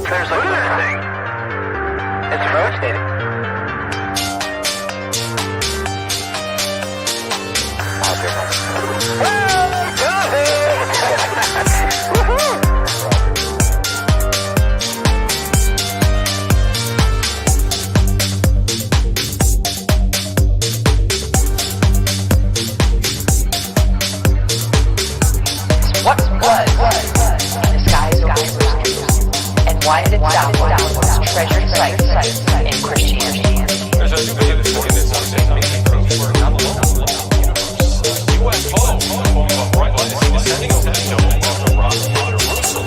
There's look at that thing. It's rotating. What was in the skies over and why did it downward was treasured sites in Christianity? There's a new data story that says that making proofs were not alone in the universe. UFO, forming a bright line, is descending over the dome of the rock of Jerusalem.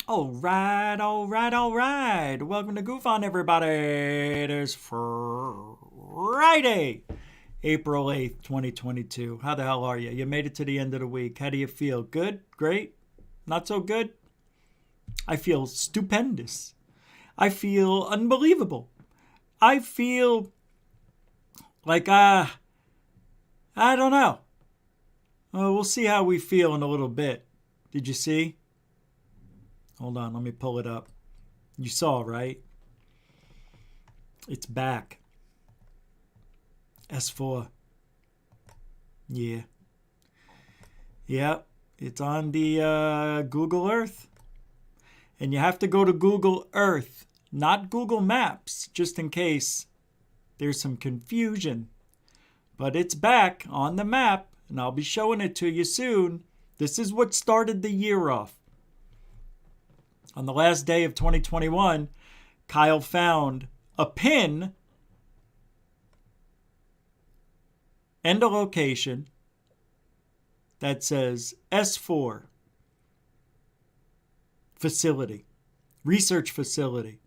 All right. Welcome to Goof On, everybody. It is Friday, April 8th, 2022. How the hell are you? You made it to the end of the week. How do you feel? Good? Great? Not so good? I feel stupendous. I feel unbelievable. I feel like, I don't know. We'll see how we feel in a little bit. Did you see? Hold on, let me pull it up. You saw, right? It's back. S4. Yeah. Yep. It's on the Google Earth. And you have to go to Google Earth, not Google Maps, just in case there's some confusion. But it's back on the map, and I'll be showing it to you soon. This is what started the year off. On the last day of 2021, Kyle found a pin and a location that says S4 facility, research facility.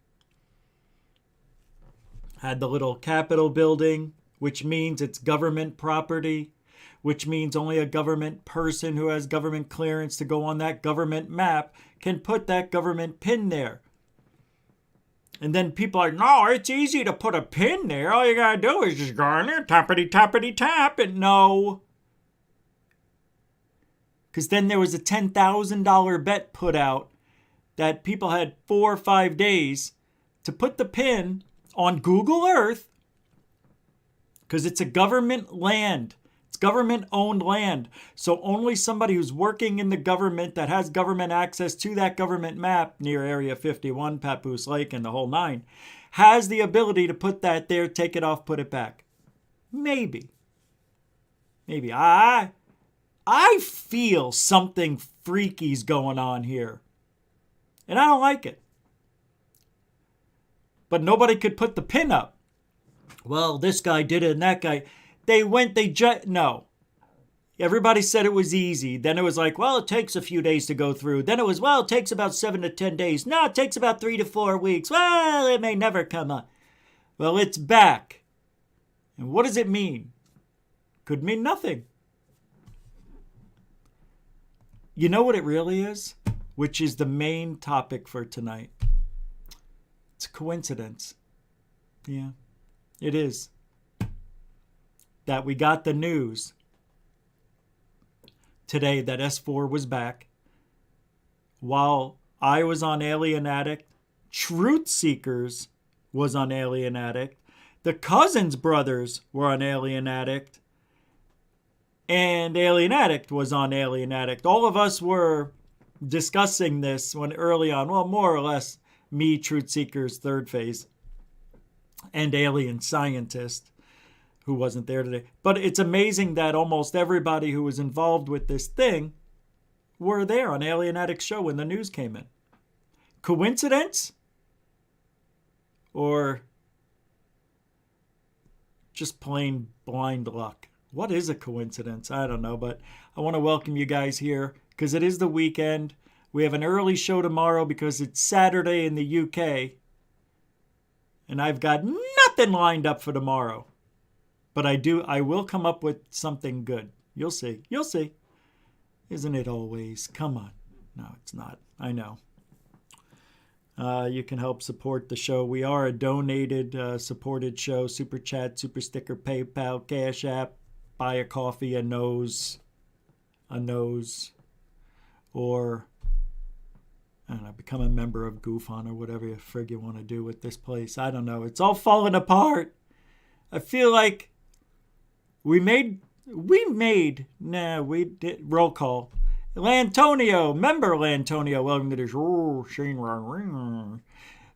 Had the little Capitol building, which means it's government property, which means only a government person who has government clearance to go on that government map can put that government pin there. And then people are like, no, it's easy to put a pin there. All you gotta do is just go in there, tappity tap, and no. Because then there was a $10,000 bet put out that people had 4 or 5 days to put the pin on Google Earth because it's a government land. It's government-owned land. So only somebody who's working in the government that has government access to that government map near Area 51, Papoose Lake, and the whole nine, has the ability to put that there, take it off, put it back. Maybe. I feel something freaky's going on here. And I don't like it. But nobody could put the pin up. Well, this guy did it and that guy. No. Everybody said it was easy. Then it was like, well, it takes a few days to go through. Then it was, well, it takes about 7 to 10 days. No, it takes about 3 to 4 weeks. Well, it may never come up. Well, it's back. And what does it mean? Could mean nothing. You know what it really is? Which is the main topic for tonight. It's a coincidence. Yeah, it is. That we got the news today that S4 was back. While I was on Alien Addict, Truth Seekers was on Alien Addict, the Cousins brothers were on Alien Addict, and Alien Addict was on Alien Addict. All of us were discussing this when early on, well, more or less me, Truth Seekers, third phase, and Alien Scientist, who wasn't there today. But it's amazing that almost everybody who was involved with this thing were there on Alien Addict's show when the news came in. Coincidence? Or just plain blind luck? What is a coincidence? I don't know, but I want to welcome you guys here because it is the weekend. We have an early show tomorrow because it's Saturday in the UK. And I've got nothing lined up for tomorrow. But I will come up with something good. You'll see. Isn't it always? Come on. No, it's not. I know. You can help support the show. We are a donated, supported show. Super Chat, Super Sticker, PayPal, Cash App. Buy a coffee, a nose. Or I don't know, become a member of GoofOn or whatever you frig you want to do with this place. I don't know. It's all falling apart. I feel like we did, roll call. Lantonio, member Lantonio, welcome to the show.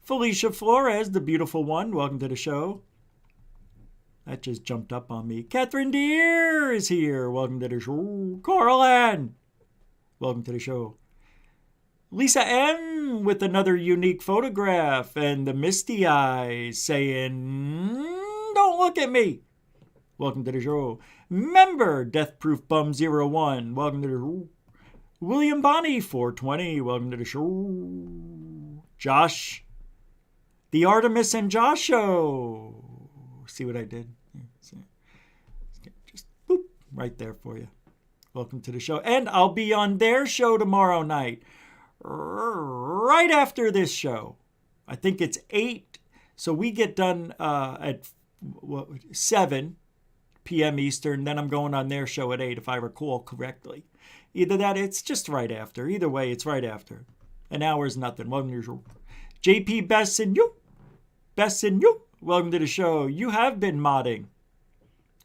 Felicia Flores, the beautiful one, welcome to the show. That just jumped up on me. Catherine Deere is here, welcome to the show. Coral Ann, welcome to the show. Lisa M with another unique photograph and the misty eyes saying, don't look at me. Welcome to the show. Member Death Proof Bum 01, welcome to the show. William Bonney 420, welcome to the show. Josh, the Artemis and Josh show. See what I did? Just boop, right there for you. Welcome to the show. And I'll be on their show tomorrow night. Right after this show. I think it's 8. So we get done at 7 p.m. Eastern. Then I'm going on their show at 8, if I recall correctly. Either that, it's just right after. Either way, it's right after. An hour is nothing. Welcome to the show. JP Best and you. Welcome to the show. You have been modding.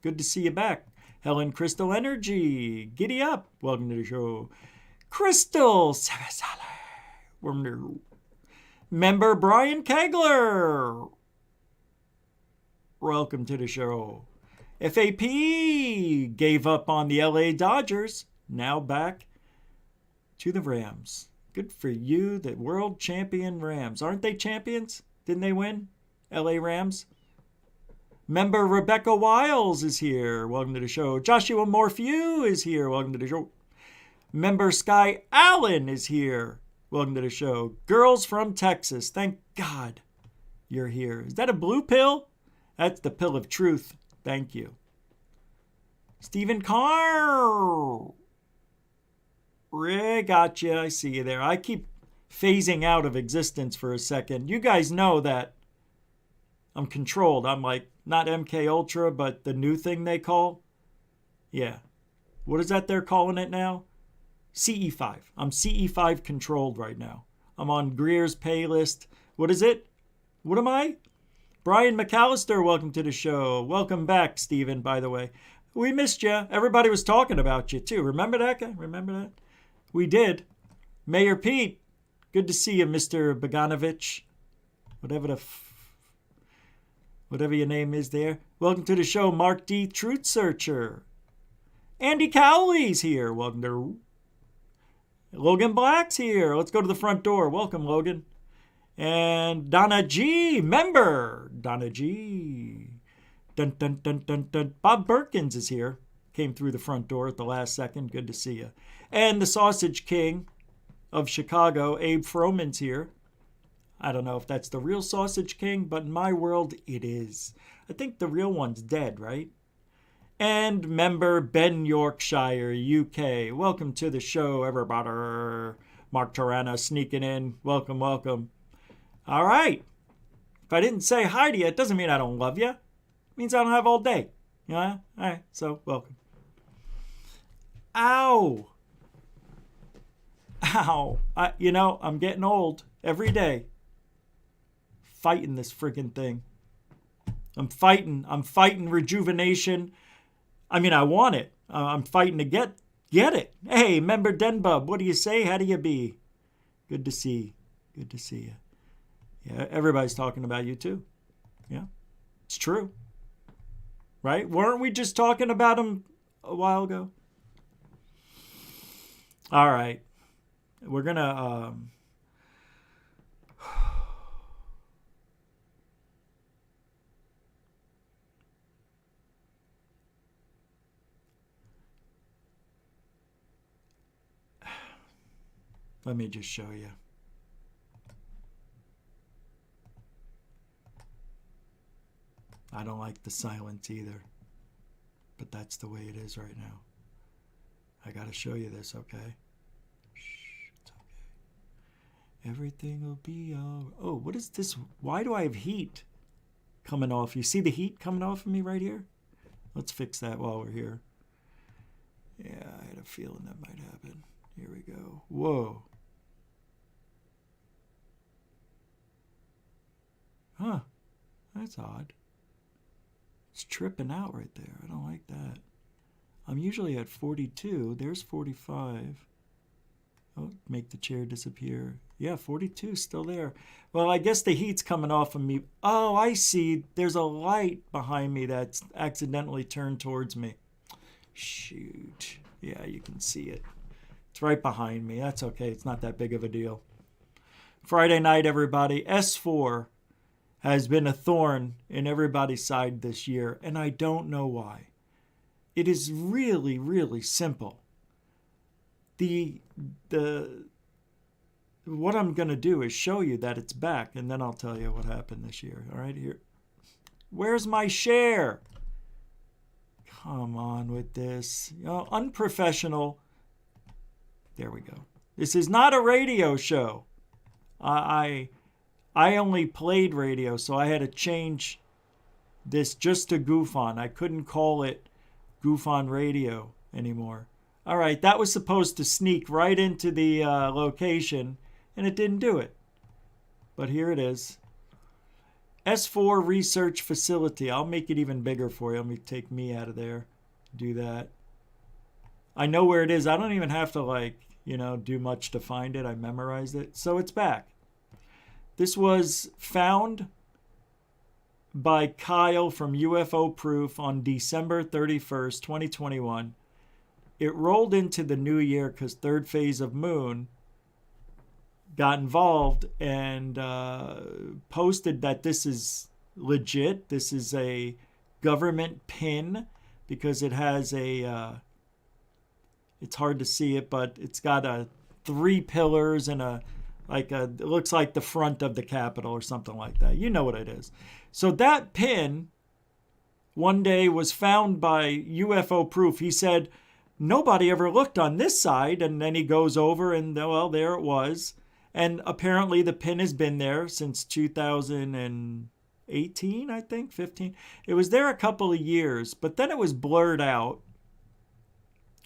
Good to see you back. Helen Crystal Energy. Giddy up. Welcome to the show. Crystal Member Brian Kegler. Welcome to the show. FAP gave up on the LA Dodgers. Now back to the Rams. Good for you, the world champion Rams. Aren't they champions? Didn't they win? LA Rams. Member Rebecca Wiles is here. Welcome to the show. Joshua Morphew is here. Welcome to the show. Member Sky Allen is here. Welcome to the show. Girls from Texas. Thank God you're here. Is that a blue pill? That's the pill of truth. Thank you. Stephen Carr. Gotcha. I see you there. I keep phasing out of existence for a second. You guys know that I'm controlled. I'm like not MK Ultra, but the new thing they call. Yeah. What is that they're calling it now? CE5. I'm CE5 controlled right now. I'm on Greer's pay list. What is it? What am I? Brian McAllister, welcome to the show. Welcome back, Stephen, by the way. We missed you. Everybody was talking about you, too. Remember that guy? Remember that? We did. Mayor Pete, good to see you, Mr. Bogdanovich. Whatever your name is there. Welcome to the show, Mark D. Truth Searcher. Andy Cowley's here. Welcome to... Logan Black's here. Let's go to the front door. Welcome, Logan. And Donna G. Member. Donna G. Dun, dun, dun, dun, dun. Bob Perkins is here. Came through the front door at the last second. Good to see you. And the Sausage King of Chicago, Abe Froman's here. I don't know if that's the real Sausage King, but in my world, it is. I think the real one's dead, right? And member Ben Yorkshire, UK. Welcome to the show, everybody. Mark Tarana sneaking in. Welcome, welcome. All right. If I didn't say hi to you, it doesn't mean I don't love you. It means I don't have all day. You know? All right, so welcome. Ow. Ow. I'm getting old every day. Fighting this friggin' thing. I'm fighting rejuvenation. I mean, I want it. I'm fighting to get it. Hey, member Denbub, what do you say? How do you be? Good to see you. Yeah, everybody's talking about you too. Yeah, it's true. Right? Weren't we just talking about him a while ago? All right. We're going to... Let me just show you. I don't like the silence either, but that's the way it is right now. I got to show you this, okay? Shh, it's okay. Everything will be all... Oh, what is this? Why do I have heat coming off? You see the heat coming off of me right here? Let's fix that while we're here. Yeah, I had a feeling that might happen. Here we go. Whoa. That's odd. It's tripping out right there. I don't like that. I'm usually at 42. There's 45. Oh, make the chair disappear. Yeah, 42 still there. Well, I guess the heat's coming off of me. Oh, I see. There's a light behind me that's accidentally turned towards me. Shoot. Yeah, you can see it. It's right behind me. That's okay. It's not that big of a deal. Friday night, everybody. S4 has been a thorn in everybody's side this year, and I don't know why. It is really, really simple. What I'm going to do is show you that it's back, and then I'll tell you what happened this year. All right, here. Where's my share? Come on with this. Unprofessional. There we go. This is not a radio show. I only played radio, so I had to change this just to goof on. I couldn't call it Goof on Radio anymore. All right, that was supposed to sneak right into the location, and it didn't do it. But here it is. S4 Research Facility. I'll make it even bigger for you. Let me take me out of there. Do that. I know where it is. I don't even have to, do much to find it. I memorized it. So it's back. This was found by Kyle from UFO Proof on December 31st, 2021. It rolled into the new year because third phase of Moon got involved and posted that this is legit. This is a government pin because it has it's hard to see it, but it's got 3 pillars and it looks like the front of the Capitol or something like that. You know what it is. So that pin one day was found by UFO Proof. He said, nobody ever looked on this side. And then he goes over and, well, there it was. And apparently the pin has been there since 2018, I think, 15. It was there a couple of years, but then it was blurred out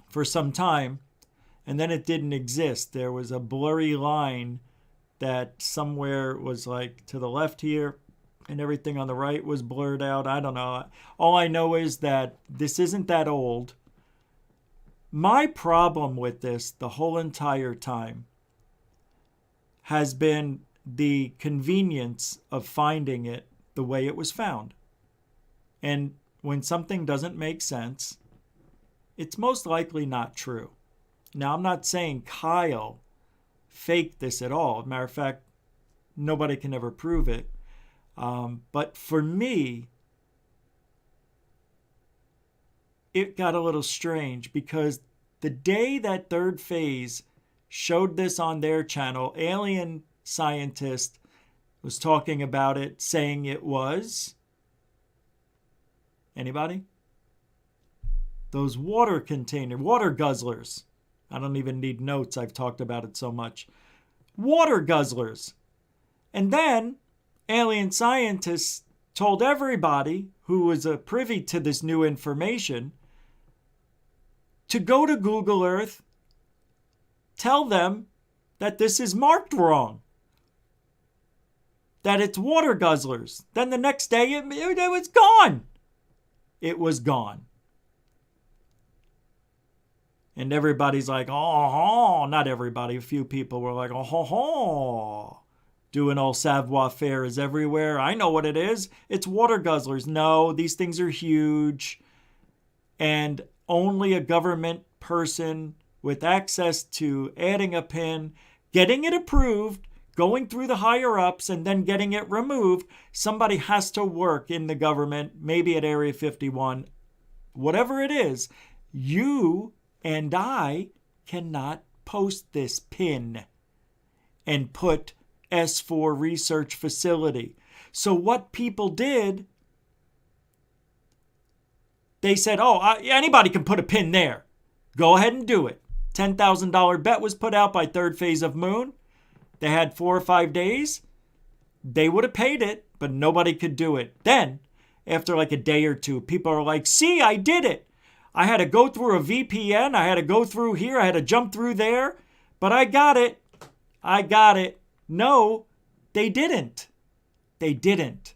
for some time. And then it didn't exist. There was a blurry line that somewhere was to the left here and everything on the right was blurred out. I don't know. All I know is that this isn't that old. My problem with this the whole entire time has been the convenience of finding it the way it was found. And when something doesn't make sense, it's most likely not true. Now, I'm not saying Kyle faked this at all. Matter of fact, nobody can ever prove it. But for me, it got a little strange because the day that third phase showed this on their channel, alien scientist was talking about it, saying it was... Anybody? Those water guzzlers. I don't even need notes. I've talked about it so much. Water guzzlers. And then alien scientists told everybody who was privy to this new information to go to Google Earth, tell them that this is marked wrong, that it's water guzzlers. Then the next day it was gone. It was gone. And everybody's like, oh, not everybody. A few people were like, oh, doing all savoir-faire is everywhere. I know what it is. It's water guzzlers. No, these things are huge. And only a government person with access to adding a pin, getting it approved, going through the higher-ups, and then getting it removed. Somebody has to work in the government, maybe at Area 51. Whatever it is, you and I cannot post this pin and put S4 Research Facility. So what people did, they said, anybody can put a pin there. Go ahead and do it. $10,000 bet was put out by third phase of Moon. They had 4 or 5 days. They would have paid it, but nobody could do it. Then, after a day or two, people are like, see, I did it. I had to go through a VPN. I had to go through here. I had to jump through there. But I got it. No, they didn't. They didn't.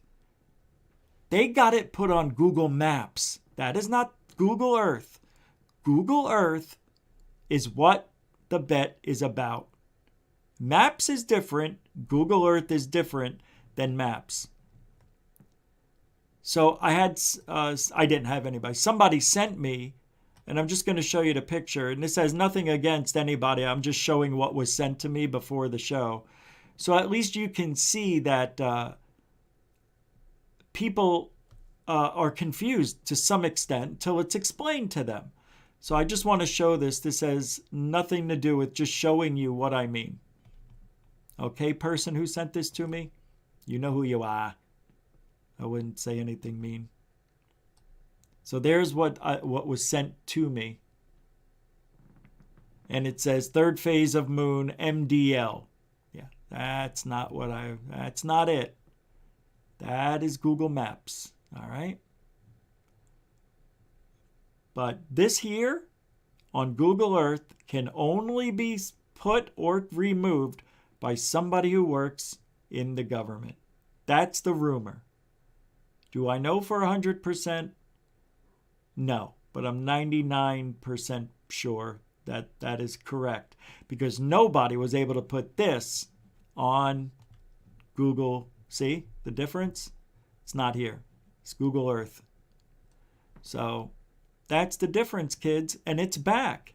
They got it put on Google Maps. That is not Google Earth. Google Earth is what the bet is about. Maps is different. Google Earth is different than Maps. So I didn't have anybody. Somebody sent me, and I'm just going to show you the picture. And this has nothing against anybody. I'm just showing what was sent to me before the show. So at least you can see that people are confused to some extent till it's explained to them. So I just want to show this. This has nothing to do with just showing you what I mean. Okay, person who sent this to me, you know who you are. I wouldn't say anything mean. So there's what was sent to me. And it says third phase of moon MDL. Yeah, that's not it. That is Google Maps. All right. But this here on Google Earth can only be put or removed by somebody who works in the government. That's the rumor. Do I know for 100%? No, but I'm 99% sure that that is correct, because nobody was able to put this on Google. See the difference? It's not here. It's Google Earth. So that's the difference, kids, and it's back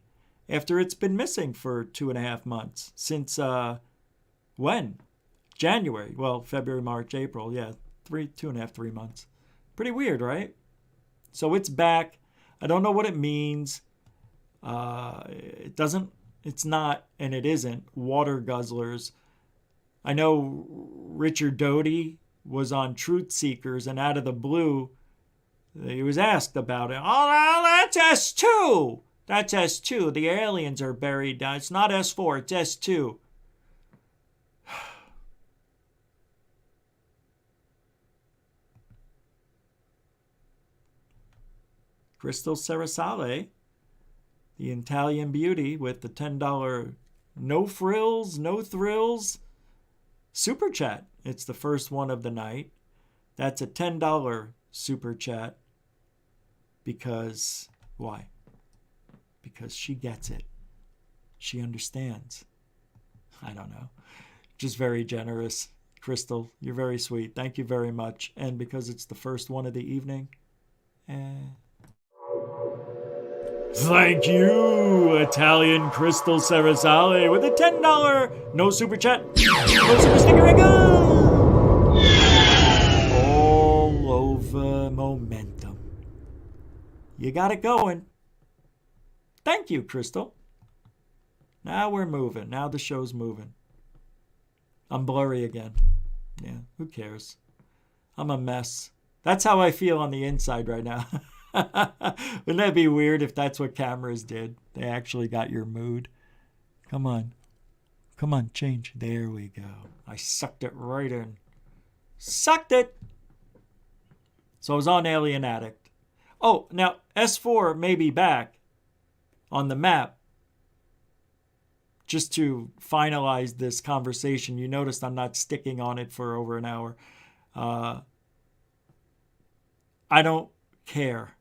after it's been missing for 2.5 months. Since when? January. Well, February, March, April. Yeah, 2.5, 3 months. Pretty weird, right? So it's back. I don't know what it means. It's not, and it isn't, water guzzlers. I know Richard Doty was on Truth Seekers, and out of the blue, he was asked about it. Oh, that's S2. That's S2. The aliens are buried down. It's not S4, it's S2. Crystal Sarasale, the Italian beauty with the $10 no frills, no thrills super chat. It's the first one of the night. That's a $10 super chat. Because, why? Because she gets it. She understands. I don't know. Just very generous. Crystal, you're very sweet. Thank you very much. And because it's the first one of the evening, Thank you, Italian Crystal Sarasale, with a $10 no super chat, no super sticker and go! All over momentum. You got it going. Thank you, Crystal. Now we're moving. Now the show's moving. I'm blurry again. Yeah, who cares? I'm a mess. That's how I feel on the inside right now. Wouldn't that be weird if that's what cameras did? They actually got your mood. Come on. Come on, change. There we go. I sucked it right in. Sucked it! So I was on Alien Addict. Oh, now S4 may be back on the map. Just to finalize this conversation, you noticed I'm not sticking on it for over an hour. I don't care.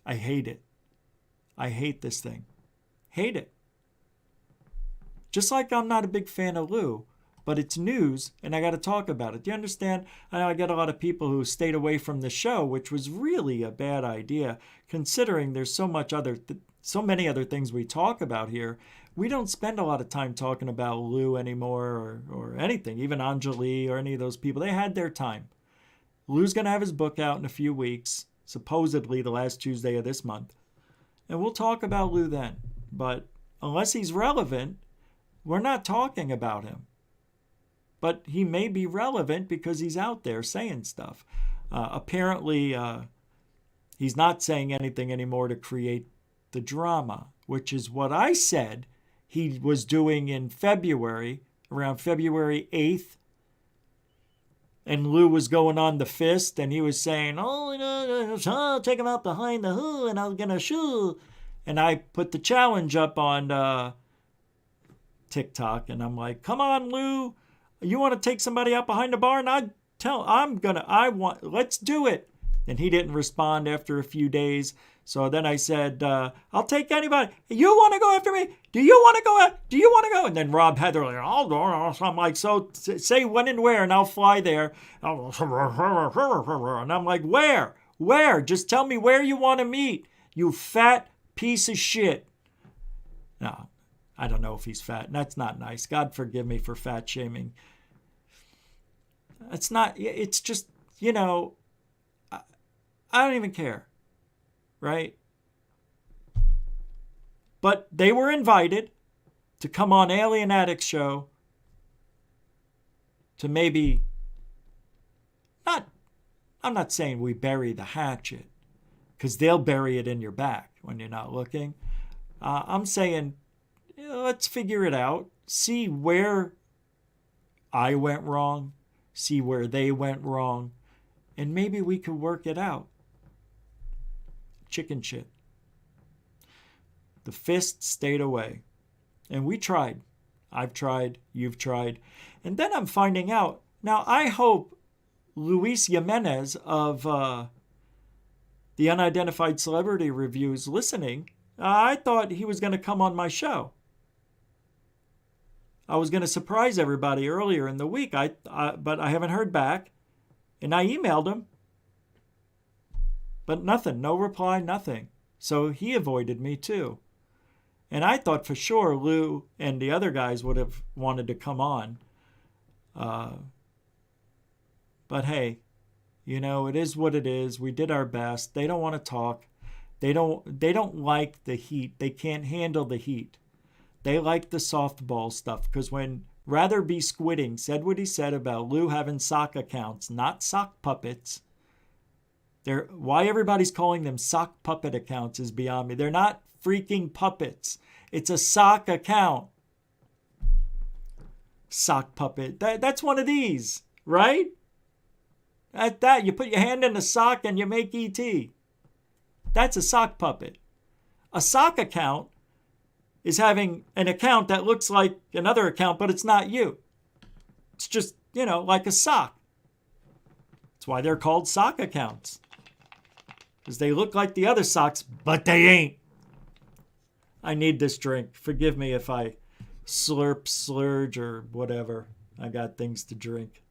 I hate it. I hate this thing. Hate it. Just like I'm not a big fan of Lou, but it's news and I got to talk about it. Do you understand? I know I get a lot of people who stayed away from the show, which was really a bad idea, considering there's so many other things we talk about here. We don't spend a lot of time talking about Lou anymore or anything, even Anjali or any of those people. They had their time. Lou's going to have his book out in a few weeks, supposedly the last Tuesday of this month. And we'll talk about Lou then. But unless he's relevant, we're not talking about him. But he may be relevant because he's out there saying stuff. Apparently, he's not saying anything anymore to create the drama, which is what I said he was doing in February, around February 8th. And Lou was going on the fist, and he was saying, I'll take him out behind the hood, and I'm going to shoot. And I put the challenge up on TikTok, and I'm like, come on, Lou. You want to take somebody out behind the bar? And I'd let's do it. And he didn't respond after a few days. So then I said, I'll take anybody. You want to go after me? Do you want to go out? Do you want to go? And then Rob Heather, like, I'll go. So I'm like, so say when and where, and I'll fly there. And I'm like, where? Where? Just tell me where you want to meet, you fat piece of shit. No, I don't know if he's fat. That's not nice. God forgive me for fat shaming. It's just, I don't even care. Right? But they were invited to come on Alien Addicts show to maybe I'm not saying we bury the hatchet, because they'll bury it in your back when you're not looking. I'm saying, let's figure it out. See where I went wrong. See where they went wrong. And maybe we could work it out. Chicken shit. The fist stayed away. And we tried. I've tried. You've tried. And then I'm finding out. Now, I hope Luis Jimenez of the Unidentified Celebrity Reviews listening. I thought he was going to come on my show. I was going to surprise everybody earlier in the week, but I haven't heard back. And I emailed him. But nothing, no reply, nothing. So he avoided me too. And I thought for sure Lou and the other guys would have wanted to come on. But hey, it is what it is. We did our best. They don't want to talk. They don't like the heat. They can't handle the heat. They like the softball stuff, because when Rather Be Squidding said what he said about Lou having sock accounts, not sock puppets. Why everybody's calling them sock puppet accounts is beyond me. They're not freaking puppets. It's a sock account. Sock puppet. That's one of these, right? At that, you put your hand in a sock and you make ET. That's a sock puppet. A sock account is having an account that looks like another account, but it's not you. It's just, like a sock. That's why they're called sock accounts. Because they look like the other socks, but they ain't. I need this drink. Forgive me if I slurp, slurge, or whatever. I got things to drink.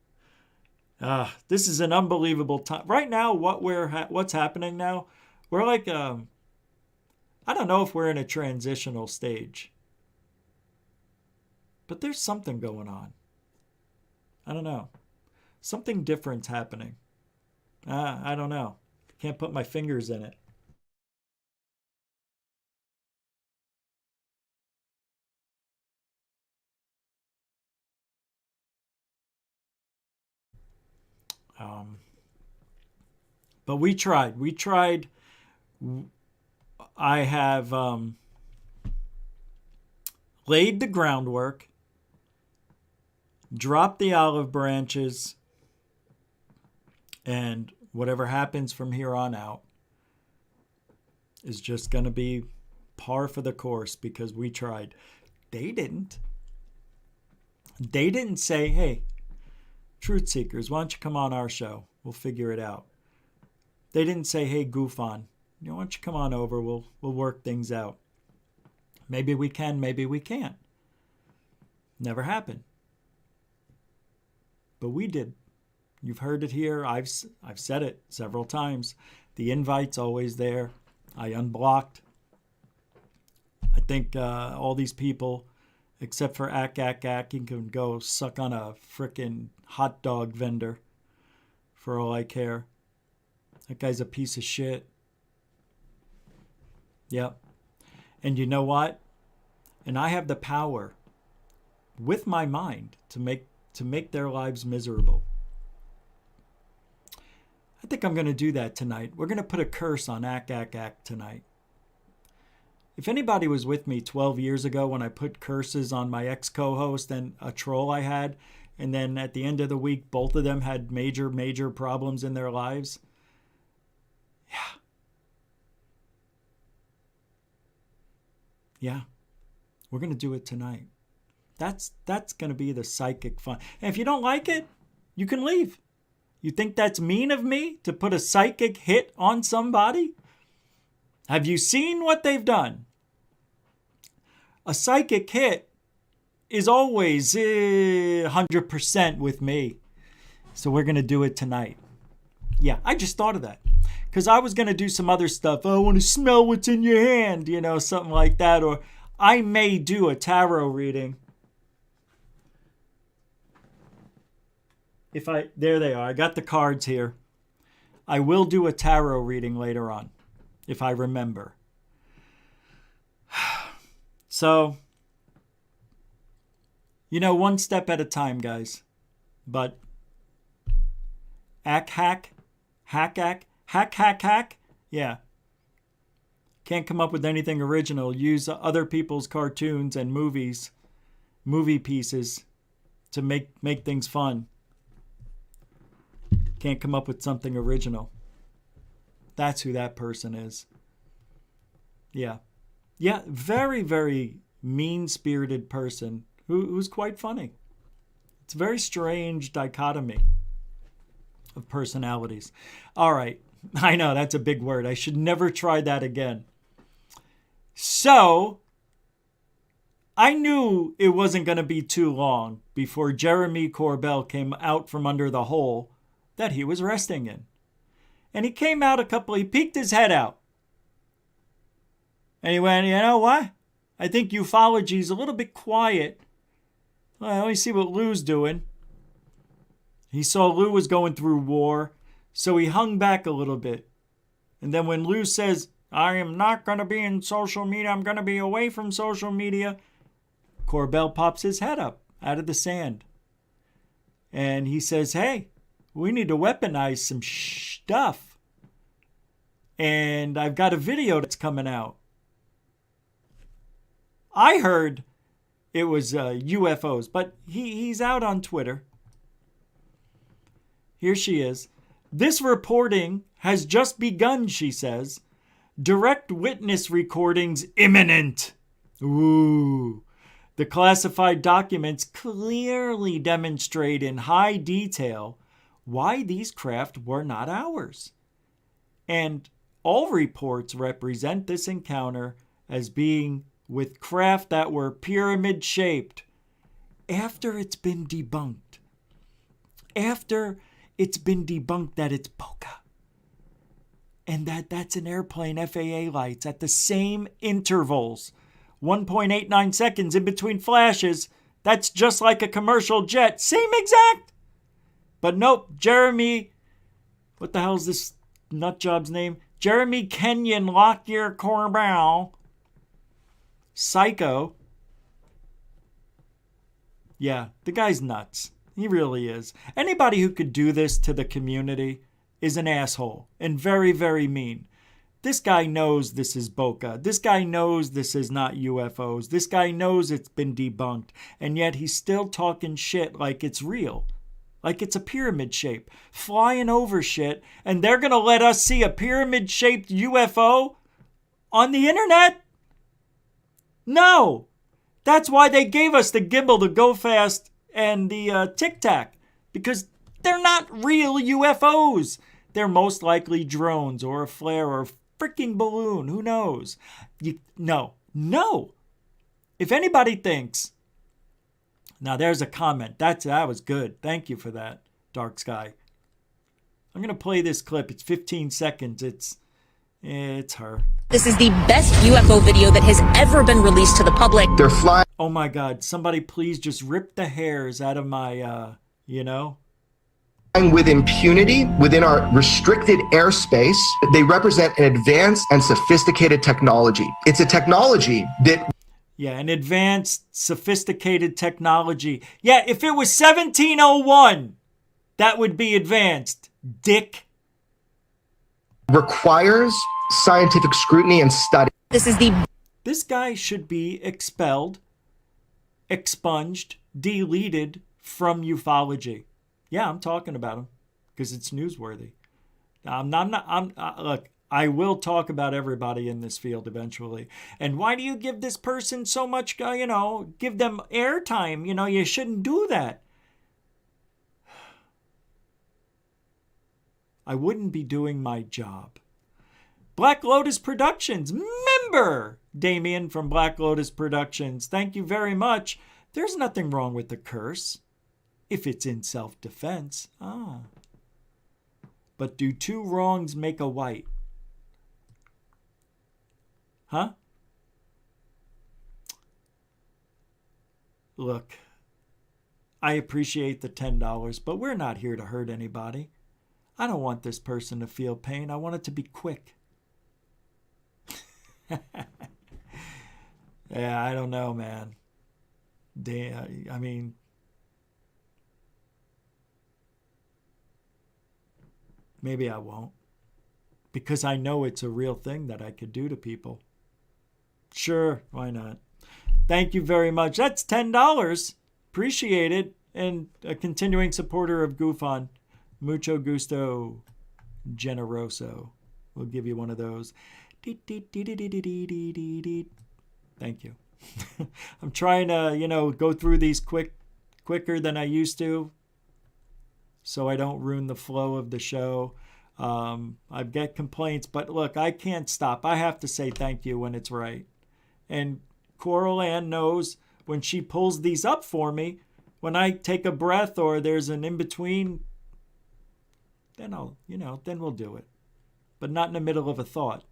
This is an unbelievable time. Right now, what's happening now, we're like, I don't know if we're in a transitional stage. But there's something going on. I don't know. Something different's happening. I don't know. Can't put my fingers in it. But we tried. I have laid the groundwork, dropped the olive branches, and whatever happens from here on out is just going to be par for the course, because we tried. They didn't say, hey, truth seekers, why don't you come on our show? We'll figure it out. They didn't say, hey, goof on. Why don't you come on over? We'll work things out. Maybe we can, maybe we can't. Never happened. But we did. You've heard it here. I've said it several times. The invite's always there. I unblocked. I think all these people, except for Ack, you can go suck on a frickin' hot dog vendor for all I care. That guy's a piece of shit. Yep. And you know what? And I have the power with my mind to make their lives miserable. I think I'm going to do that tonight. We're going to put a curse on Ack tonight. If anybody was with me 12 years ago when I put curses on my ex-co-host and a troll I had, and then at the end of the week, both of them had major problems in their lives. Yeah. We're going to do it tonight. That's going to be the psychic fun. And if you don't like it, you can leave. You think that's mean of me to put a psychic hit on somebody? Have you seen what they've done? A psychic hit is always 100% with me. So we're going to do it tonight. Yeah, I just thought of that. Because I was going to do some other stuff. I want to smell what's in your hand, you know, something like that. Or I may do a tarot reading. There they are. I got the cards here. I will do a tarot reading later on, if I remember. So, you know, one step at a time, guys. But hack. Yeah. Can't come up with anything original. Use other people's cartoons and movie pieces to make things fun. Can't come up with something original. That's who that person is. Yeah. Yeah, very, very mean-spirited person who's quite funny. It's a very strange dichotomy of personalities. All right. I know, that's a big word. I should never try that again. So, I knew it wasn't going to be too long before Jeremy Corbell came out from under the hole that he was resting in. And he came out he peeked his head out. And he went, you know what? I think ufology's a little bit quiet. Well, let me see what Lou's doing. He saw Lou was going through war, so he hung back a little bit. And then when Lou says, I am not going to be in social media, I'm going to be away from social media, Corbell pops his head up out of the sand. And he says, hey, we need to weaponize some stuff. And I've got a video that's coming out. I heard it was UFOs, but he's out on Twitter. Here she is. This reporting has just begun, she says. Direct witness recordings imminent. Ooh. The classified documents clearly demonstrate in high detail why these craft were not ours. And all reports represent this encounter as being with craft that were pyramid-shaped after it's been debunked. After it's been debunked that it's Boca. And that's an airplane FAA lights at the same intervals. 1.89 seconds in between flashes. That's just like a commercial jet. Same exact. But nope, Jeremy, what the hell's this nutjob's name? Jeremy Kenyon Lockyer Corbell. Psycho. Yeah, the guy's nuts. He really is. Anybody who could do this to the community is an asshole and very, very mean. This guy knows this is Boca. This guy knows this is not UFOs. This guy knows it's been debunked. And yet he's still talking shit like it's real. Like it's a pyramid shape. Flying over shit. And they're going to let us see a pyramid-shaped UFO on the internet? No. That's why they gave us the Gimbal, the Go Fast, and the Tic Tac. Because they're not real UFOs. They're most likely drones or a flare or a freaking balloon. Who knows? No. If anybody thinks... Now there's a comment. That was good. Thank you for that, Dark Sky. I'm going to play this clip. It's 15 seconds. It's her. This is the best UFO video that has ever been released to the public. They're flying. Oh my God. Somebody please just rip the hairs out of my, With impunity within our restricted airspace. They represent an advanced and sophisticated technology. It's a technology that... Yeah, an advanced, sophisticated technology. Yeah, if it was 1701, that would be advanced. Dick. Requires scientific scrutiny and study. This guy should be expelled, expunged, deleted from ufology. Yeah, I'm talking about him because it's newsworthy. Look, I will talk about everybody in this field eventually. And why do you give this person so much, give them airtime? You shouldn't do that. I wouldn't be doing my job. Black Lotus Productions, member Damien from Black Lotus Productions. Thank you very much. There's nothing wrong with the curse if it's in self-defense. But do two wrongs make a right? Huh? Look, I appreciate the $10, but we're not here to hurt anybody. I don't want this person to feel pain. I want it to be quick. Yeah, I don't know, man. I mean, maybe I won't. Because I know it's a real thing that I could do to people. Sure, why not? Thank you very much. That's $10. Appreciate it. And a continuing supporter of GoofOn. Mucho gusto, generoso. We'll give you one of those. Thank you. I'm trying to, go through these quicker than I used to, so I don't ruin the flow of the show. I get complaints, but look, I can't stop. I have to say thank you when it's right. And Coral Ann knows when she pulls these up for me, when I take a breath or there's an in-between, then then we'll do it. But not in the middle of a thought.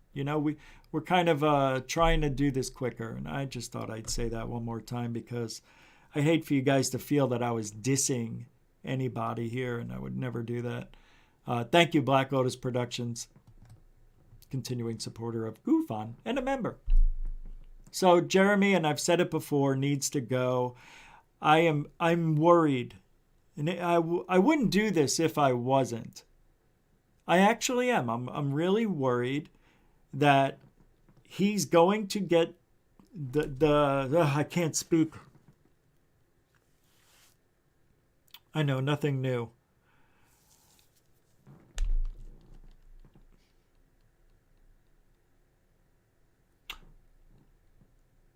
We're kind of trying to do this quicker. And I just thought I'd say that one more time because I hate for you guys to feel that I was dissing anybody here, and I would never do that. Thank you, Black Lotus Productions, continuing supporter of GoofOn and a member. So Jeremy, and I've said it before, needs to go. I'm worried, and I wouldn't do this if I wasn't. I actually am. I'm really worried that he's going to get I can't speak. I know, nothing new.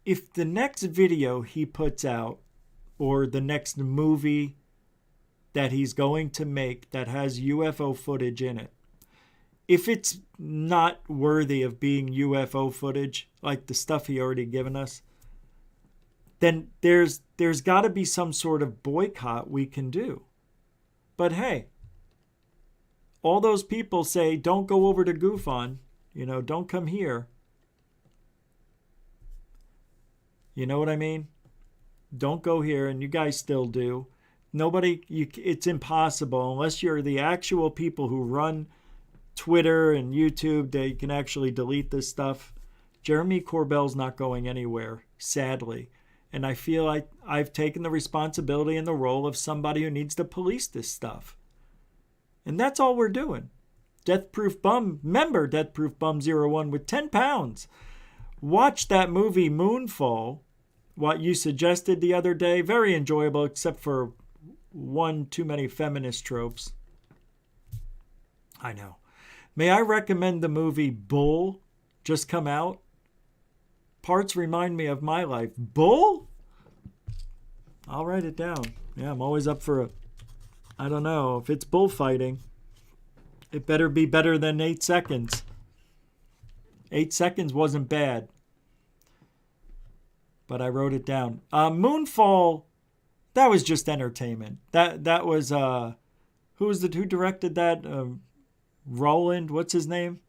If the next video he puts out or the next movie that he's going to make that has UFO footage in it, if it's not worthy of being UFO footage, like the stuff he already given us, then there's got to be some sort of boycott we can do. But hey, all those people say, don't go over to GoofOn, don't come here. You know what I mean? Don't go here, and you guys still do. It's impossible unless you're the actual people who run Twitter and YouTube. They can actually delete this stuff. Jeremy Corbell's not going anywhere, sadly. And I feel like I've taken the responsibility and the role of somebody who needs to police this stuff. And that's all we're doing. Death Proof Bum, member Death Proof Bum 01 with 10 pounds. Watch that movie Moonfall, what you suggested the other day. Very enjoyable, except for one too many feminist tropes. I know. May I recommend the movie Bull, just come out? Parts remind me of my life. Bull? I'll write it down. Yeah, I'm always up for I don't know. If it's bullfighting, it better be better than 8 seconds. 8 seconds wasn't bad. But I wrote it down. Moonfall, that was just entertainment. That was who directed that? Roland, what's his name?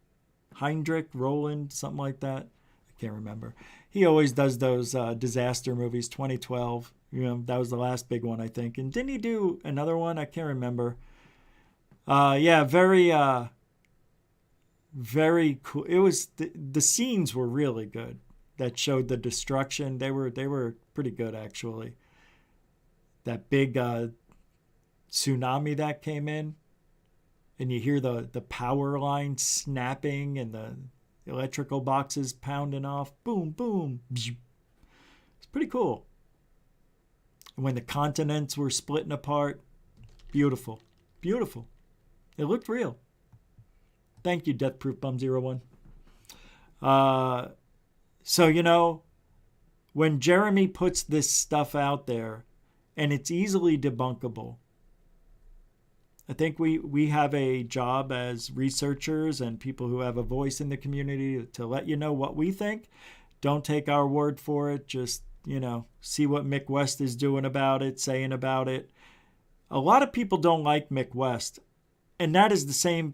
Heinrich Roland, something like that. I can't remember. He always does those disaster movies. 2012, that was the last big one, I think. And didn't he do another one? I can't remember. Yeah, very cool. It was the scenes were really good. That showed the destruction. They were pretty good, actually. That big tsunami that came in, and you hear the power line snapping and the electrical boxes pounding off. Boom, boom. It's pretty cool. And when the continents were splitting apart, beautiful. Beautiful. It looked real. Thank you, Death Proof Bum 01. So, when Jeremy puts this stuff out there, and it's easily debunkable, I think we have a job as researchers and people who have a voice in the community to let you know what we think. Don't take our word for it. Just, see what Mick West is doing about it, saying about it. A lot of people don't like Mick West, and that is the same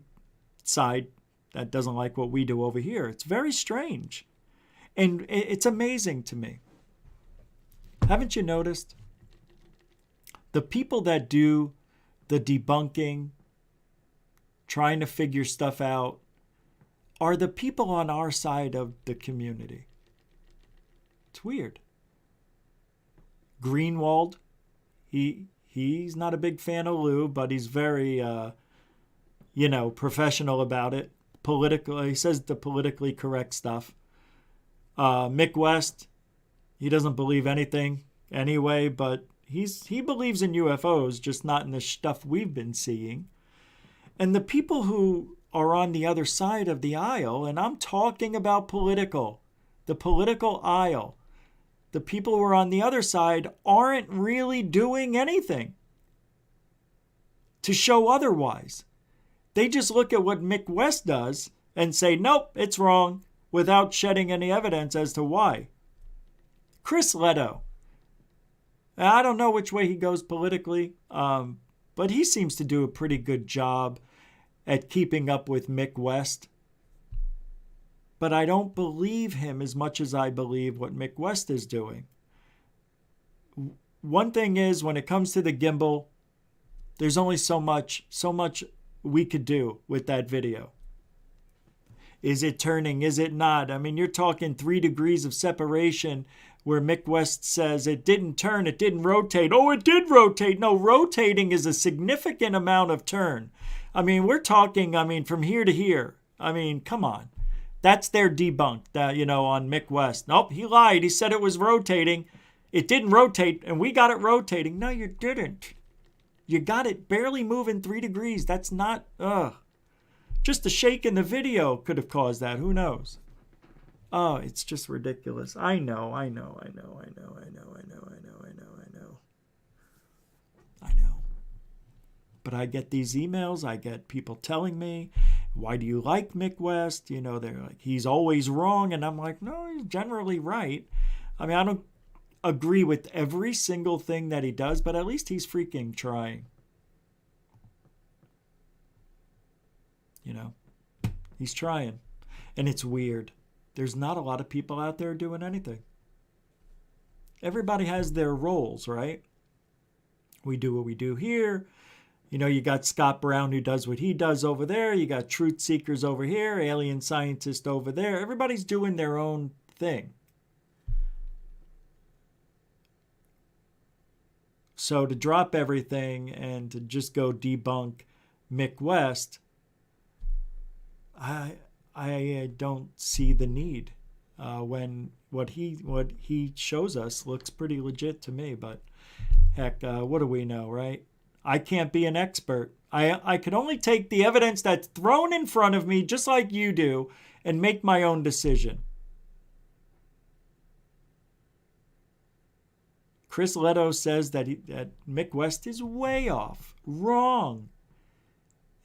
side that doesn't like what we do over here. It's very strange, and it's amazing to me. Haven't you noticed? The people that do the debunking, trying to figure stuff out, are the people on our side of the community. It's weird. Greenwald, he's not a big fan of Lou, but he's very, professional about it. He says the politically correct stuff. Mick West, he doesn't believe anything anyway, but he believes in UFOs, just not in the stuff we've been seeing. And the people who are on the other side of the aisle, and I'm talking about the political aisle, the people who are on the other side aren't really doing anything to show otherwise. They just look at what Mick West does and say, nope, it's wrong, without shedding any evidence as to why. Chris Leto. I don't know which way he goes politically, but he seems to do a pretty good job at keeping up with Mick West. But I don't believe him as much as I believe what Mick West is doing. One thing is, when it comes to the gimbal, there's only so much we could do with that video. Is it turning? Is it not? I mean, you're talking 3 degrees of separation where Mick West says it didn't turn, it didn't rotate. Oh, it did rotate. No, rotating is a significant amount of turn. I mean, we're talking, from here to here. Come on. That's their debunk, on Mick West. Nope, he lied. He said it was rotating. It didn't rotate, and we got it rotating. No, you didn't. You got it barely moving 3 degrees. That's not, Just a shake in the video could have caused that. Who knows? Oh, it's just ridiculous. I know. But I get these emails. I get people telling me, why do you like Mick West? They're like, he's always wrong. And I'm like, no, he's generally right. I don't agree with every single thing that he does, but at least he's freaking trying. He's trying. And it's weird. There's not a lot of people out there doing anything. Everybody has their roles, right? We do what we do here. You got Scott Brown who does what he does over there. You got truth seekers over here, alien scientists over there. Everybody's doing their own thing. So to drop everything and to just go debunk Mick West, I don't see the need when what he shows us looks pretty legit to me. But heck, what do we know, right? I can't be an expert. I can only take the evidence that's thrown in front of me, just like you do, and make my own decision. Chris Leto says that Mick West is way off, wrong.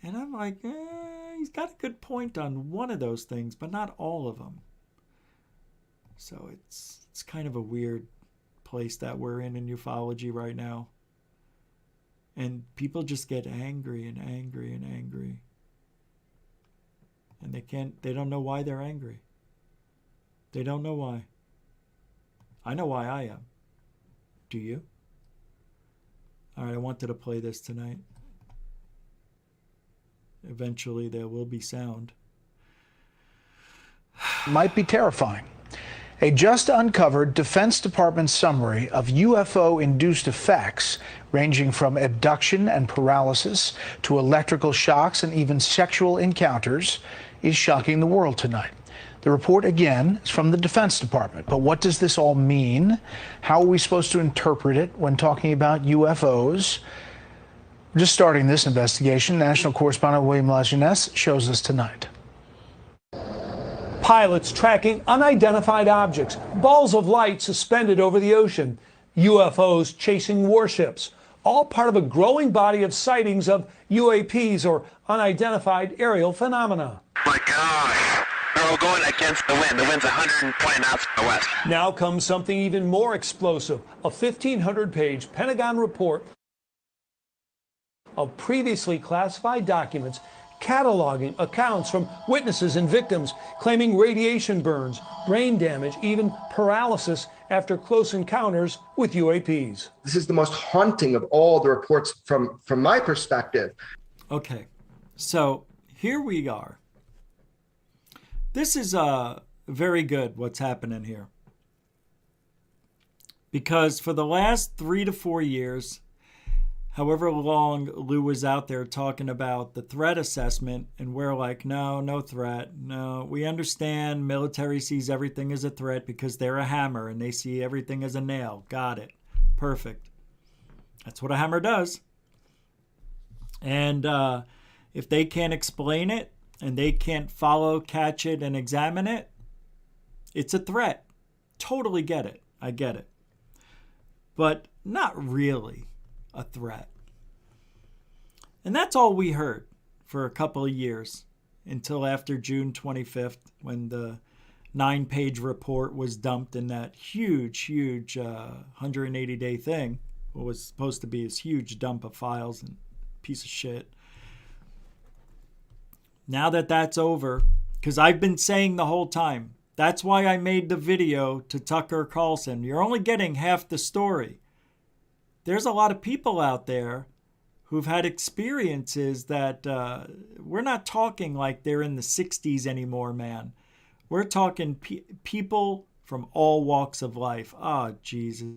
And I'm like, he's got a good point on one of those things, but not all of them. So it's kind of a weird place that we're in ufology right now. And people just get angry and angry and angry. And they don't know why they're angry. They don't know why. I know why I am. Do you? All right, I wanted to play this tonight. Eventually there will be sound. Might be terrifying. A just uncovered Defense Department summary of UFO-induced effects ranging from abduction and paralysis to electrical shocks and even sexual encounters is shocking the world tonight. The report, again, is from the Defense Department. But what does this all mean? How are we supposed to interpret it when talking about UFOs? We're just starting this investigation. National correspondent William Lajeunesse shows us tonight. Pilots tracking unidentified objects, balls of light suspended over the ocean, UFOs chasing warships, all part of a growing body of sightings of UAPs, or unidentified aerial phenomena. My gosh. They're all going against the wind. The wind's 120 knots from the west. Now comes something even more explosive, a 1,500-page Pentagon report of previously classified documents cataloging accounts from witnesses and victims claiming radiation burns, brain damage, even paralysis after close encounters with UAPs. This is the most haunting of all the reports from my perspective. Okay, so here we are. This is very good what's happening here. Because for the last 3 to 4 years, however long Lou was out there talking about the threat assessment, and we're like, no threat. No, we understand military sees everything as a threat because they're a hammer and they see everything as a nail. Got it. Perfect. That's what a hammer does. And if they can't explain it and they can't follow, catch it, and examine it, it's a threat. Totally get it. I get it. But not really a threat. And that's all we heard for a couple of years until after June 25th, when the 9-page report was dumped in that huge 180-day thing. What was supposed to be this huge dump of files and piece of shit. Now that that's over, because I've been saying the whole time, that's why I made the video to Tucker Carlson. You're only getting half the story. There's a lot of people out there who've had experiences that we're not talking like they're in the 60s anymore, man. We're talking people from all walks of life. Oh, Jesus.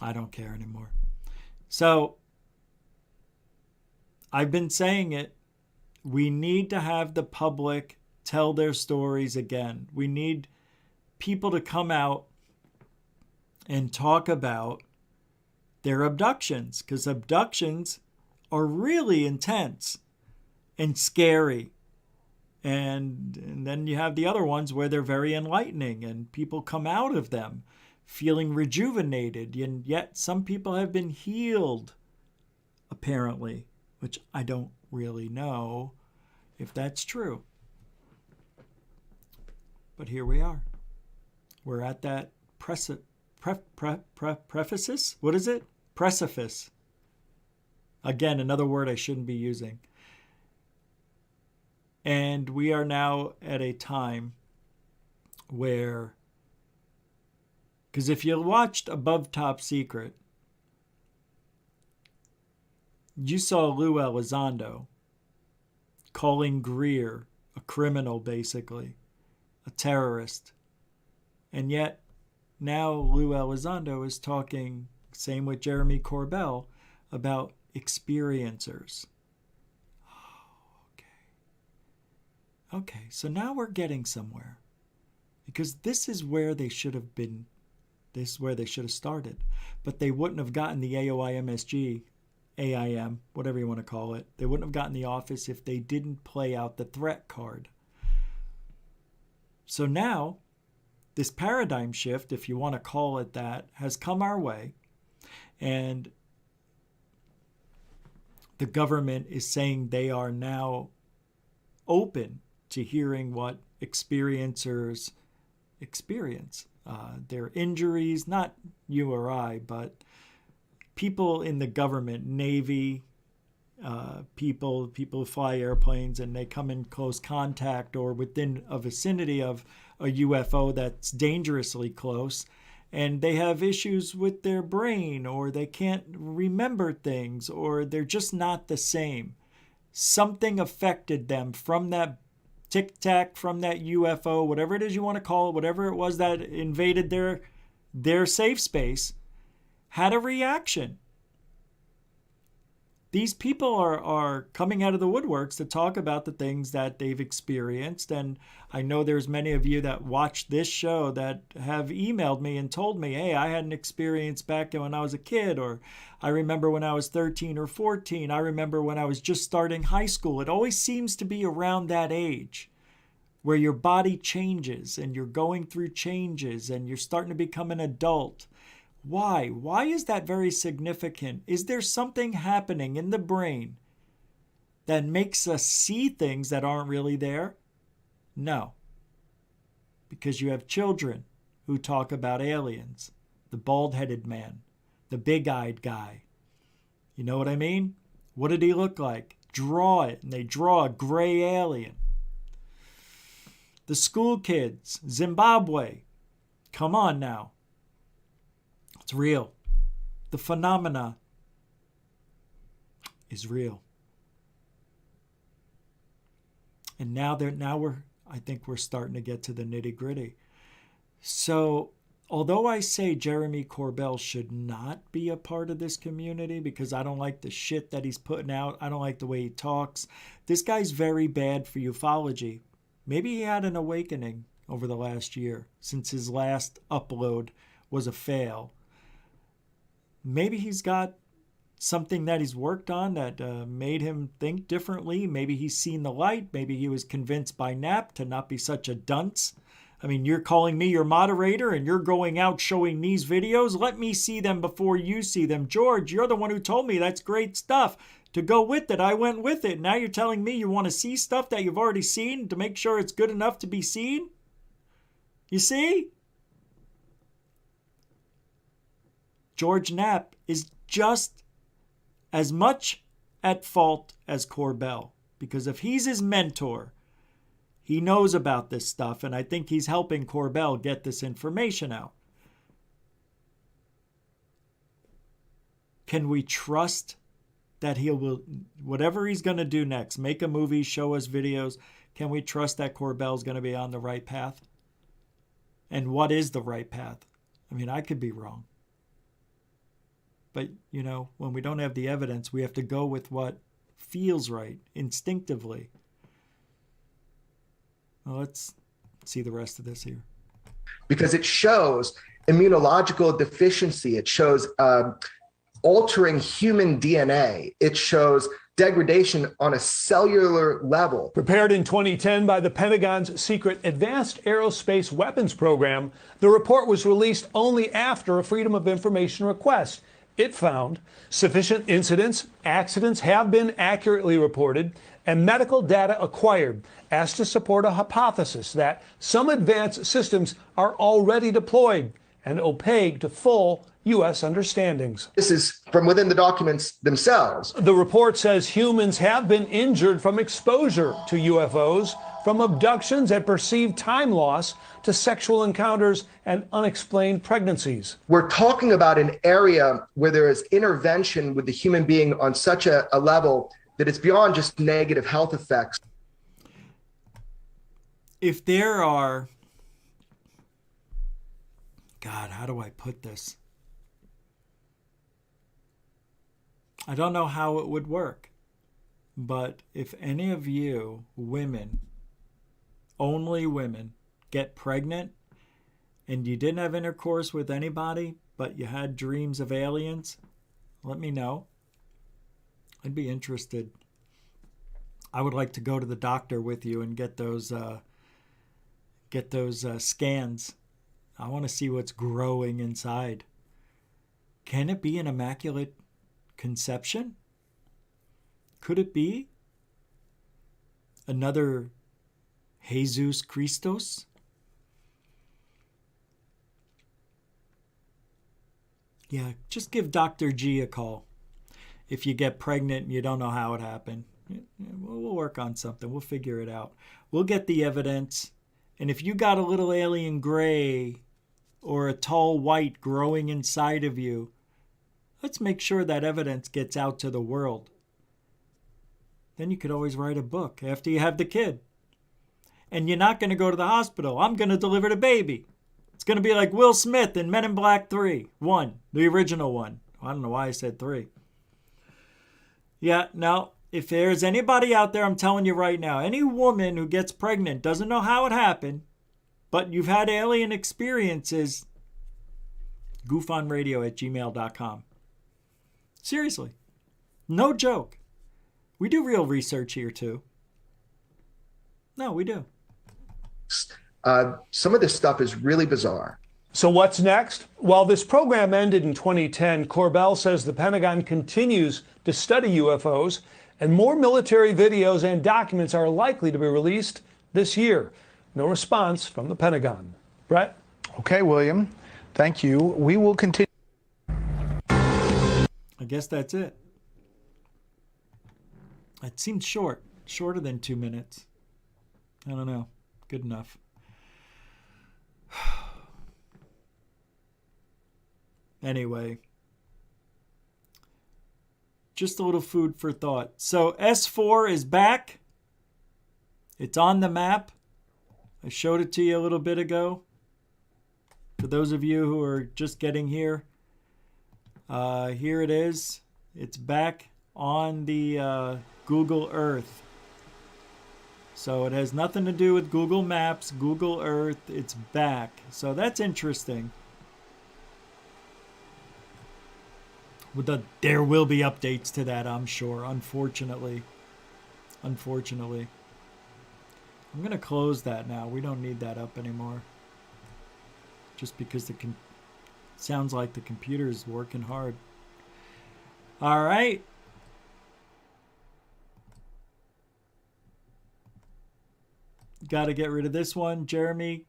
I don't care anymore. So, I've been saying it. We need to have the public tell their stories again. We need people to come out and talk about their abductions, because abductions are really intense and scary. And then you have the other ones where they're very enlightening and people come out of them feeling rejuvenated, and yet some people have been healed, apparently, which I don't really know if that's true. But here we are. We're at that precipice. What is it? Precipice. Again, another word I shouldn't be using. And we are now at a time where, because if you watched Above Top Secret, you saw Lou Elizondo calling Greer a criminal, basically, a terrorist. And yet, now Lou Elizondo is talking, same with Jeremy Corbell, about experiencers. Okay, so now we're getting somewhere. Because this is where they should have been. This is where they should have started. But they wouldn't have gotten the AOIMSG, AIM, whatever you want to call it. They wouldn't have gotten the office if they didn't play out the threat card. So now, this paradigm shift, if you want to call it that, has come our way. And the government is saying they are now open to hearing what experiencers experience. Their injuries, not you or I, but people in the government, Navy, people who fly airplanes and they come in close contact or within a vicinity of a UFO that's dangerously close, and they have issues with their brain, or they can't remember things, or they're just not the same. Something affected them from that tic-tac, from that UFO, whatever it is you want to call it, whatever it was that invaded their safe space, had a reaction. These people are coming out of the woodworks to talk about the things that they've experienced. And I know there's many of you that watch this show that have emailed me and told me, hey, I had an experience back when I was a kid, or I remember when I was 13 or 14. I remember when I was just starting high school. It always seems to be around that age where your body changes and you're going through changes and you're starting to become an adult. Why? Why is that very significant? Is there something happening in the brain that makes us see things that aren't really there? No. Because you have children who talk about aliens, the bald-headed man, the big-eyed guy. You know what I mean? What did he look like? Draw it, and they draw a gray alien. The school kids, Zimbabwe. Come on now. It's real. The phenomena is real. And now I think we're starting to get to the nitty-gritty. So, although I say Jeremy Corbell should not be a part of this community because I don't like the shit that he's putting out, I don't like the way he talks. This guy's very bad for ufology. Maybe he had an awakening over the last year since his last upload was a fail. Maybe he's got something that he's worked on that made him think differently. Maybe he's seen the light. Maybe he was convinced by Knapp to not be such a dunce. I mean, you're calling me your moderator and you're going out showing these videos. Let me see them before you see them. George, you're the one who told me that's great stuff. To go with it, I went with it. Now you're telling me you want to see stuff that you've already seen to make sure it's good enough to be seen? You see? George Knapp is just as much at fault as Corbell. Because if he's his mentor, he knows about this stuff, and I think he's helping Corbell get this information out. Can we trust that he will, whatever he's going to do next, make a movie, show us videos, can we trust that Corbell's going to be on the right path? And what is the right path? I mean, I could be wrong. But, you know, when we don't have the evidence, we have to go with what feels right, instinctively. Well, let's see the rest of this here. Because it shows immunological deficiency. It shows altering human DNA. It shows degradation on a cellular level. Prepared in 2010 by the Pentagon's secret Advanced Aerospace Weapons Program, the report was released only after a Freedom of Information request. It found sufficient incidents, accidents have been accurately reported, and medical data acquired as to support a hypothesis that some advanced systems are already deployed and opaque to full U.S. understandings. This is from within the documents themselves. The report says humans have been injured from exposure to UFOs, from abductions and perceived time loss to sexual encounters and unexplained pregnancies. We're talking about an area where there is intervention with the human being on such a level that it's beyond just negative health effects. If there are, God, how do I put this? I don't know how it would work, but if any of you women, only women, get pregnant and you didn't have intercourse with anybody, but you had dreams of aliens, let me know. I'd be interested. I would like to go to the doctor with you and get those scans. I want to see what's growing inside. Can it be an immaculate conception? Could it be another Jesus Christos? Yeah, just give Dr. G a call. If you get pregnant and you don't know how it happened, we'll work on something. We'll figure it out. We'll get the evidence. And if you got a little alien gray or a tall white growing inside of you, let's make sure that evidence gets out to the world. Then you could always write a book after you have the kid. And you're not going to go to the hospital. I'm going to deliver the baby. It's going to be like Will Smith in Men in Black 3. 1, the original one. I don't know why I said 3. Yeah, now, if there's anybody out there, I'm telling you right now, any woman who gets pregnant, doesn't know how it happened, but you've had alien experiences, goofonradio@gmail.com. Seriously. No joke. We do real research here, too. No, we do. masks. Some of this stuff is really bizarre. So what's next? While this program ended in 2010, Corbell says the Pentagon continues to study UFOs, and more military videos and documents are likely to be released this year. No response from the Pentagon. Brett? Okay, William. Thank you. We will continue. I guess that's it. It seemed shorter than 2 minutes. I don't know. Good enough. Anyway, just a little food for thought. So S4 is back. It's on the map. I showed it to you a little bit ago. For those of you who are just getting here, here it is. It's back on the Google Earth. So it has nothing to do with Google Maps, Google Earth. It's back. So that's interesting. There will be updates to that, I'm sure, unfortunately. I'm going to close that now. We don't need that up anymore. Just because sounds like the computer is working hard. All right. Got to get rid of this one. Jeremy,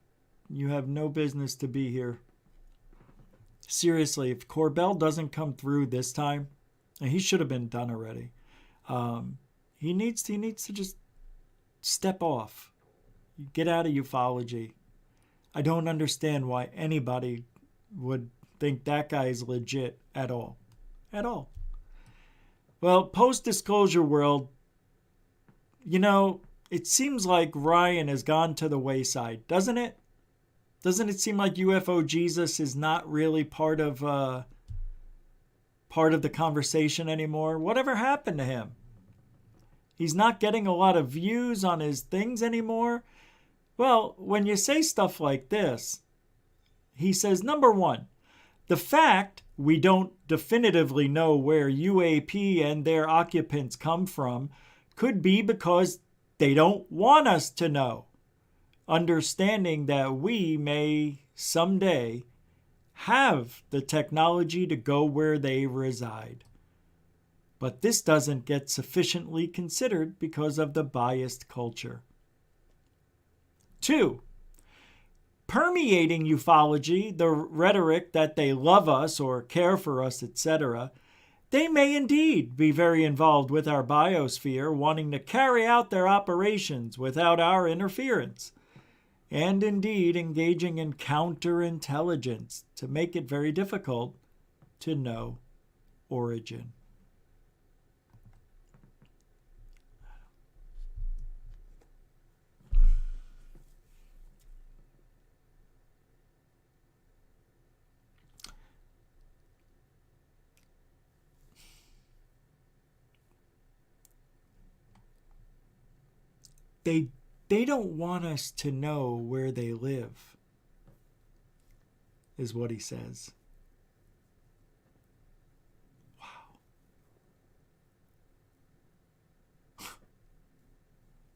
you have no business to be here. Seriously, if Corbell doesn't come through this time, and he should have been done already, he needs to just step off. Get out of ufology. I don't understand why anybody would think that guy is legit at all. At all. Well, post-disclosure world, it seems like Ryan has gone to the wayside, doesn't it? Doesn't it seem like UFO Jesus is not really part of the conversation anymore? Whatever happened to him? He's not getting a lot of views on his things anymore. Well, when you say stuff like this, he says, number one, the fact we don't definitively know where UAP and their occupants come from could be because they don't want us to know. Understanding that we may someday have the technology to go where they reside. But this doesn't get sufficiently considered because of the biased culture. 2. Permeating ufology, the rhetoric that they love us or care for us, etc., they may indeed be very involved with our biosphere, wanting to carry out their operations without our interference, and indeed engaging in counterintelligence to make it very difficult to know origin. They don't want us to know where they live, is what he says. Wow.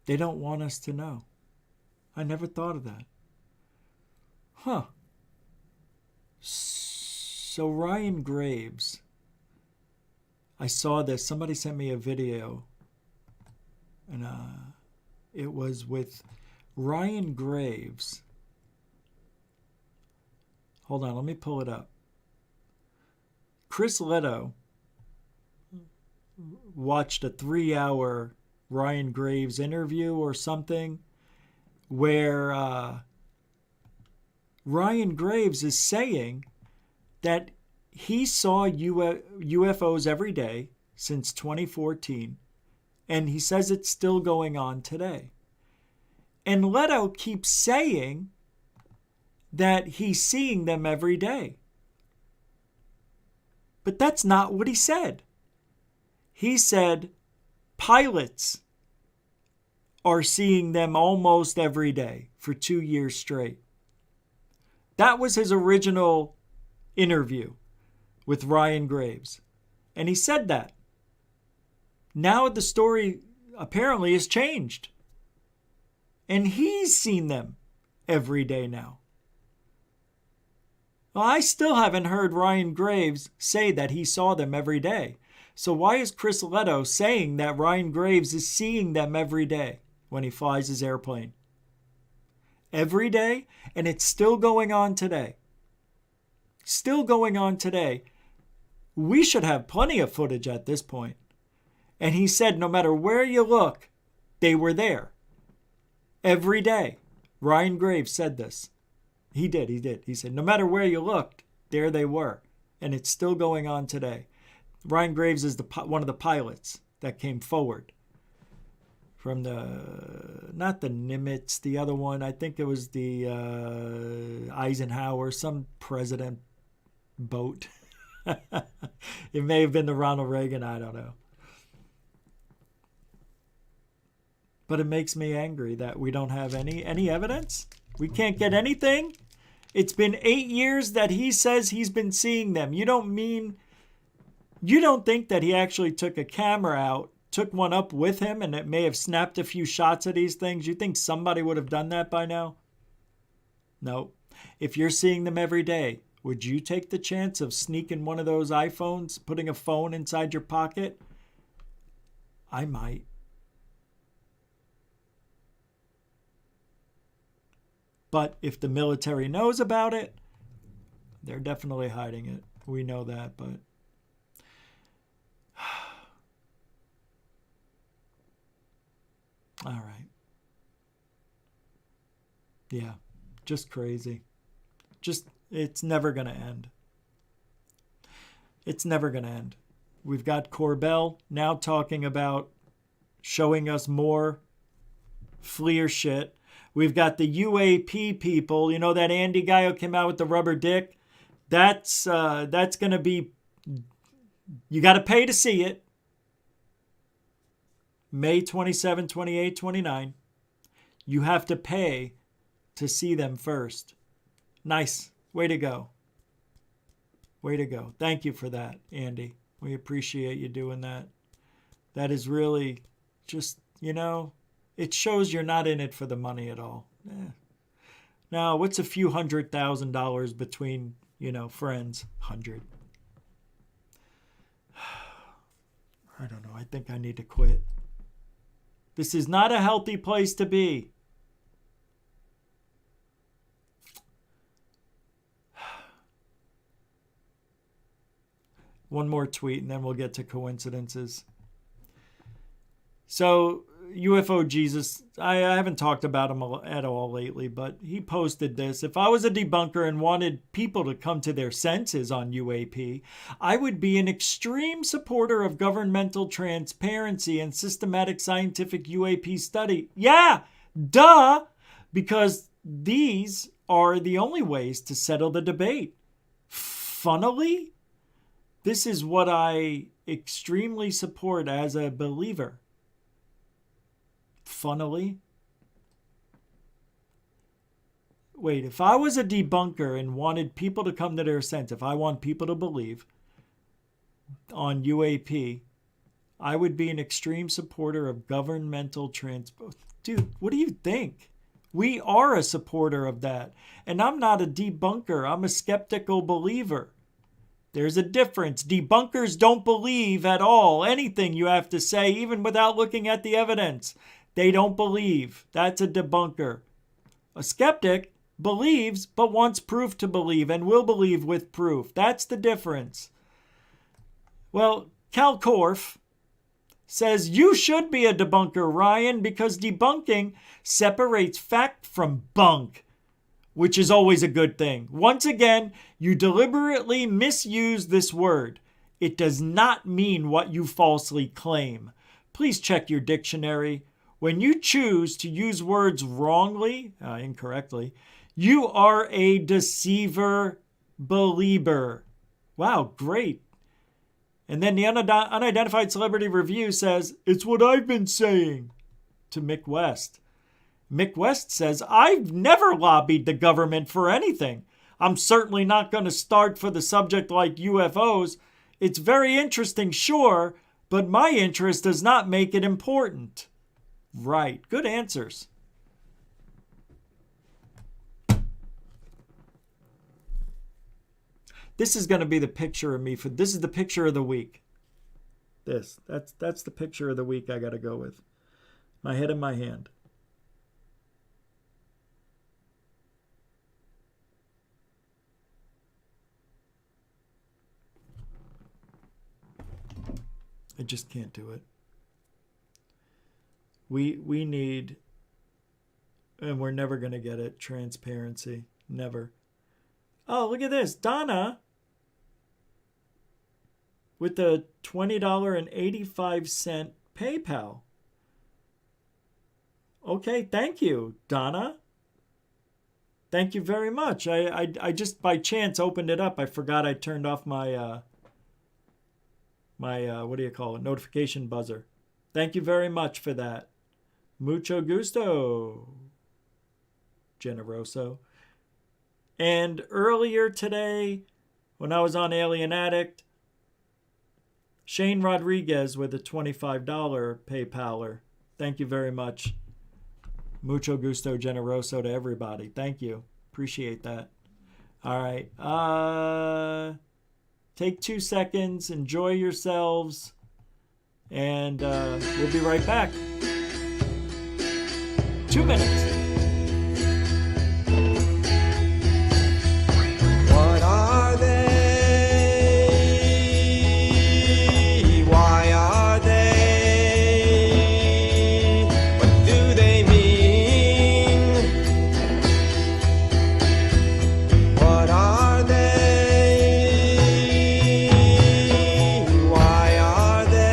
They don't want us to know. I never thought of that. Huh. So Ryan Graves, I saw this. Somebody sent me a video, and it was with Ryan Graves. Hold on, let me pull it up. Chris Leto watched a 3-hour Ryan Graves interview or something where Ryan Graves is saying that he saw UFOs every day since 2014. And he says it's still going on today. And Leto keeps saying that he's seeing them every day. But that's not what he said. He said pilots are seeing them almost every day for 2 years straight. That was his original interview with Ryan Graves. And he said that. Now the story apparently has changed. And he's seen them every day now. Well, I still haven't heard Ryan Graves say that he saw them every day. So why is Chris Leto saying that Ryan Graves is seeing them every day when he flies his airplane? Every day, and it's still going on today. Still going on today. We should have plenty of footage at this point. And he said no matter where you look, they were there. Every day. Ryan Graves said this. He did. He said no matter where you looked, there they were. And it's still going on today. Ryan Graves is one of the pilots that came forward from not the Nimitz, the other one. I think it was the Eisenhower, some president boat. It may have been the Ronald Reagan, I don't know. But it makes me angry that we don't have any evidence. We can't get anything. It's been 8 years that he says he's been seeing them. You don't think that he actually took a camera out, took one up with him, and it may have snapped a few shots of these things? You think somebody would have done that by now? No. If you're seeing them every day, would you take the chance of sneaking one of those iPhones, putting a phone inside your pocket? I might. But if the military knows about it, they're definitely hiding it. We know that, but all right. Yeah, just crazy. It's never going to end. It's never going to end. We've got Corbell now talking about showing us more FLIR shit. We've got the UAP people. You know that Andy guy who came out with the rubber dick? That's going to be... You got to pay to see it. May 27, 28, 29. You have to pay to see them first. Nice. Way to go. Way to go. Thank you for that, Andy. We appreciate you doing that. That is really just, it shows you're not in it for the money at all. Now, what's a few $100,000 between, friends? 100. I don't know. I think I need to quit. This is not a healthy place to be. One more tweet and then we'll get to coincidences. So, UFO Jesus, I haven't talked about him at all lately, but he posted this. If I was a debunker and wanted people to come to their senses on UAP, I would be an extreme supporter of governmental transparency and systematic scientific UAP study. Yeah, duh, because these are the only ways to settle the debate. Funnily, this is what I extremely support as a believer. Funnily. Wait, if I was a debunker and wanted people to come to their sense, if I want people to believe on UAP, I would be an extreme supporter of governmental transport. Dude, what do you think? We are a supporter of that. And I'm not a debunker. I'm a skeptical believer. There's a difference. Debunkers don't believe at all anything you have to say, even without looking at the evidence. They don't believe. That's a debunker. A skeptic believes but wants proof to believe and will believe with proof. That's the difference. Well, Cal Korff says you should be a debunker, Ryan, because debunking separates fact from bunk, which is always a good thing. Once again, you deliberately misuse this word. It does not mean what you falsely claim. Please check your dictionary. When you choose to use words wrongly, incorrectly, you are a deceiver believer. Wow, great. And then the unidentified celebrity review says, it's what I've been saying to Mick West. Mick West says, I've never lobbied the government for anything. I'm certainly not going to start for the subject like UFOs. It's very interesting, sure, but my interest does not make it important. Right. Good answers. This is going to be the picture of me for this is the picture of the week. That's the picture of the week I got to go with. My head in my hand. I just can't do it. We need, and we're never going to get it, transparency. Never. Oh, look at this. Donna with the $20.85 PayPal. Okay, thank you, Donna. Thank you very much. I just by chance opened it up. I forgot I turned off my what do you call it, notification buzzer. Thank you very much for that. Mucho gusto, Generoso. And earlier today, when I was on Alien Addict, Shane Rodriguez with a $25 PayPaler. Thank you very much. Mucho gusto, Generoso to everybody. Thank you. Appreciate that. All right. Take 2 seconds. Enjoy yourselves. And we'll be right back. 2 minutes. What are they? Why are they? What do they mean? What are they? Why are they?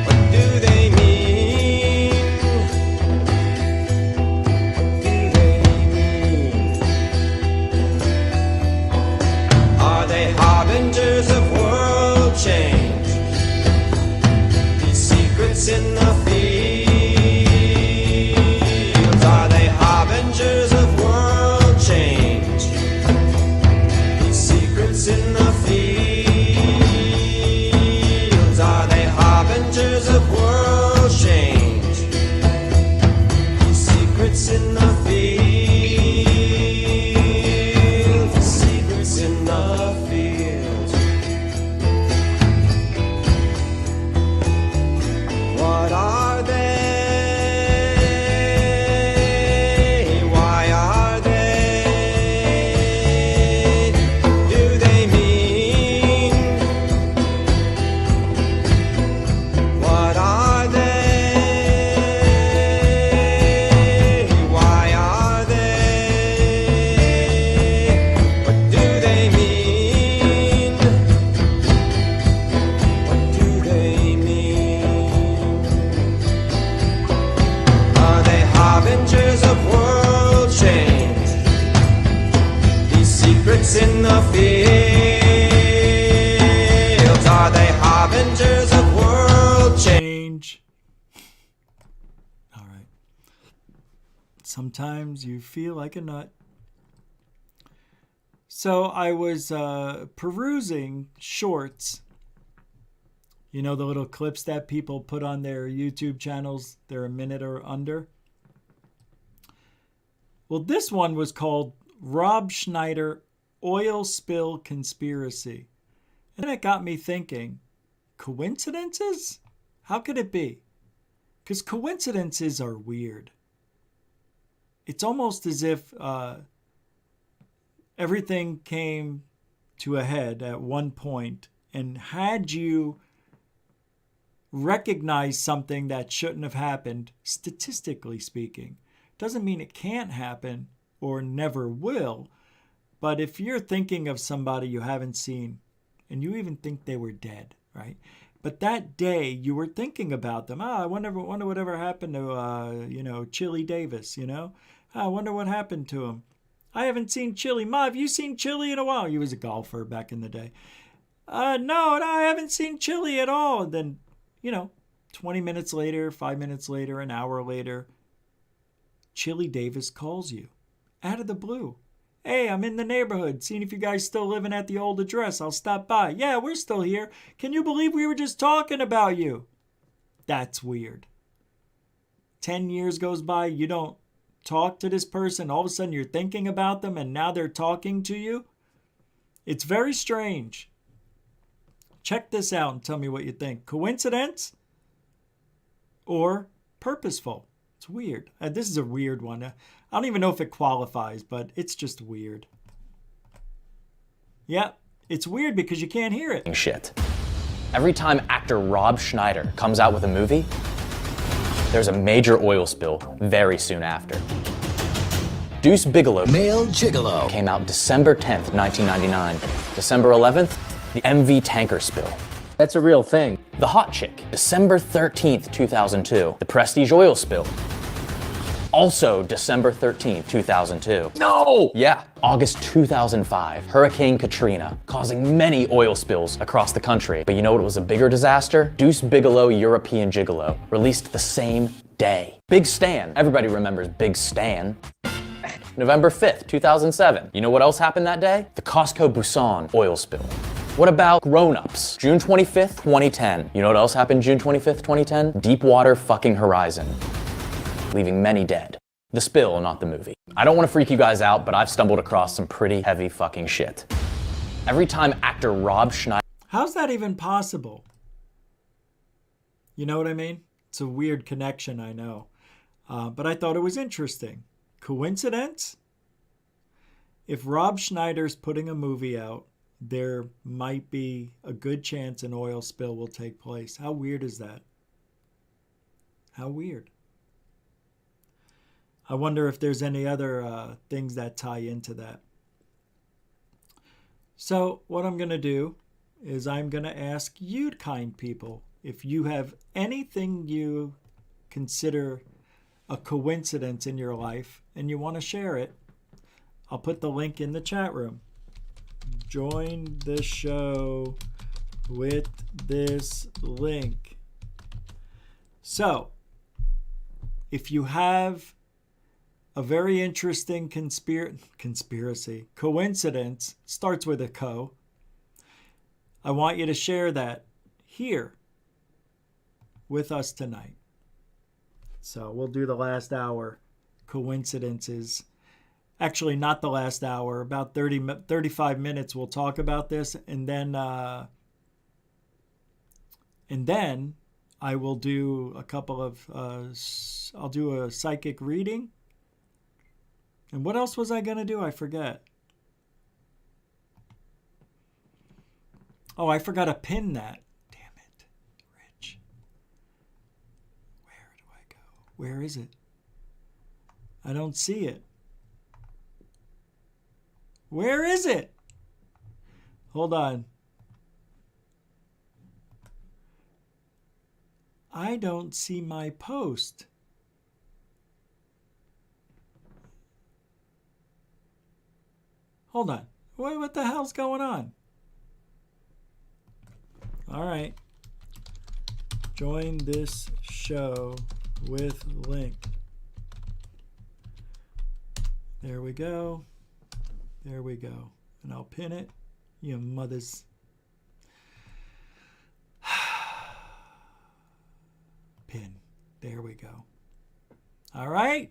What do they mean? What do they mean? Are they harbingers of world change? These secrets in the fields. Are they harbingers of world change? These secrets in the fields. Are they harbingers of world change? These secrets in the fields. The secrets in the fields. What are they? Why are they? What do they mean? What are they? Why are they? What do they mean? What do they mean? Are they harbingers of world change? These secrets in the fields. Are they harbingers of world change? Change. All right. Sometimes you feel like a nut. So I was perusing shorts. You know, the little clips that people put on their YouTube channels. They're a minute or under. Well, this one was called Rob Schneider Oil Spill Conspiracy. And then it got me thinking, coincidences? How could it be? Because coincidences are weird. It's almost as if everything came to a head at one point, and had you recognized something that shouldn't have happened, statistically speaking, doesn't mean it can't happen or never will. But if you're thinking of somebody you haven't seen and you even think they were dead, right? But that day you were thinking about them. I wonder whatever happened to, Chili Davis, I wonder what happened to him. I haven't seen Chili. Ma, have you seen Chili in a while? He was a golfer back in the day. No, I haven't seen Chili at all. And then, 20 minutes later, 5 minutes later, an hour later, Chili Davis calls you out of the blue. Hey, I'm in the neighborhood, seeing if you guys still living at the old address. I'll stop by. Yeah, we're still here. Can you believe we were just talking about you? That's weird. 10 years goes by, you don't talk to this person, all of a sudden you're thinking about them and now they're talking to you. It's very strange. Check this out and tell me what you think. Coincidence or purposeful? It's weird. This is a weird one. I don't even know if it qualifies, but it's just weird. Yeah, it's weird because you can't hear it. Shit. Every time actor Rob Schneider comes out with a movie, there's a major oil spill very soon after. Deuce Bigalow, Male Gigolo, came out December 10th, 1999. December 11th, the MV tanker spill. That's a real thing. The Hot Chick, December 13th, 2002. The Prestige oil spill. Also December 13th, 2002. No! Yeah, August 2005, Hurricane Katrina, causing many oil spills across the country. But you know what was a bigger disaster? Deuce Bigalow, European Gigolo, released the same day. Big Stan, everybody remembers Big Stan. November 5th, 2007. You know what else happened that day? The Costco Busan oil spill. What about Grown Ups? June 25th, 2010. You know what else happened June 25th, 2010? Deepwater fucking Horizon, leaving many dead. The spill, not the movie. I don't want to freak you guys out, but I've stumbled across some pretty heavy fucking shit. Every time actor Rob Schneider... How's that even possible? You know what I mean? It's a weird connection, I know. But I thought it was interesting. Coincidence? If Rob Schneider's putting a movie out, there might be a good chance an oil spill will take place. How weird is that? How weird. I wonder if there's any other things that tie into that. So what I'm going to do is I'm going to ask you kind people if you have anything you consider a coincidence in your life and you want to share it. I'll put the link in the chat room. Join the show with this link. So, if you have a very interesting coincidence, starts with a co, I want you to share that here with us tonight. So we'll do the last hour, coincidences. Actually, not the last hour, about 35 minutes we'll talk about this, and then I will do a couple of, I'll do a psychic reading. And what else was I going to do? I forget. Oh, I forgot to pin that. Damn it, Rich. Where do I go? Where is it? I don't see it. Where is it? Hold on. I don't see my post. Hold on. What the hell's going on? All right. Join this show with link. There we go. There we go. And I'll pin it. You mothers. Pin. There we go. All right.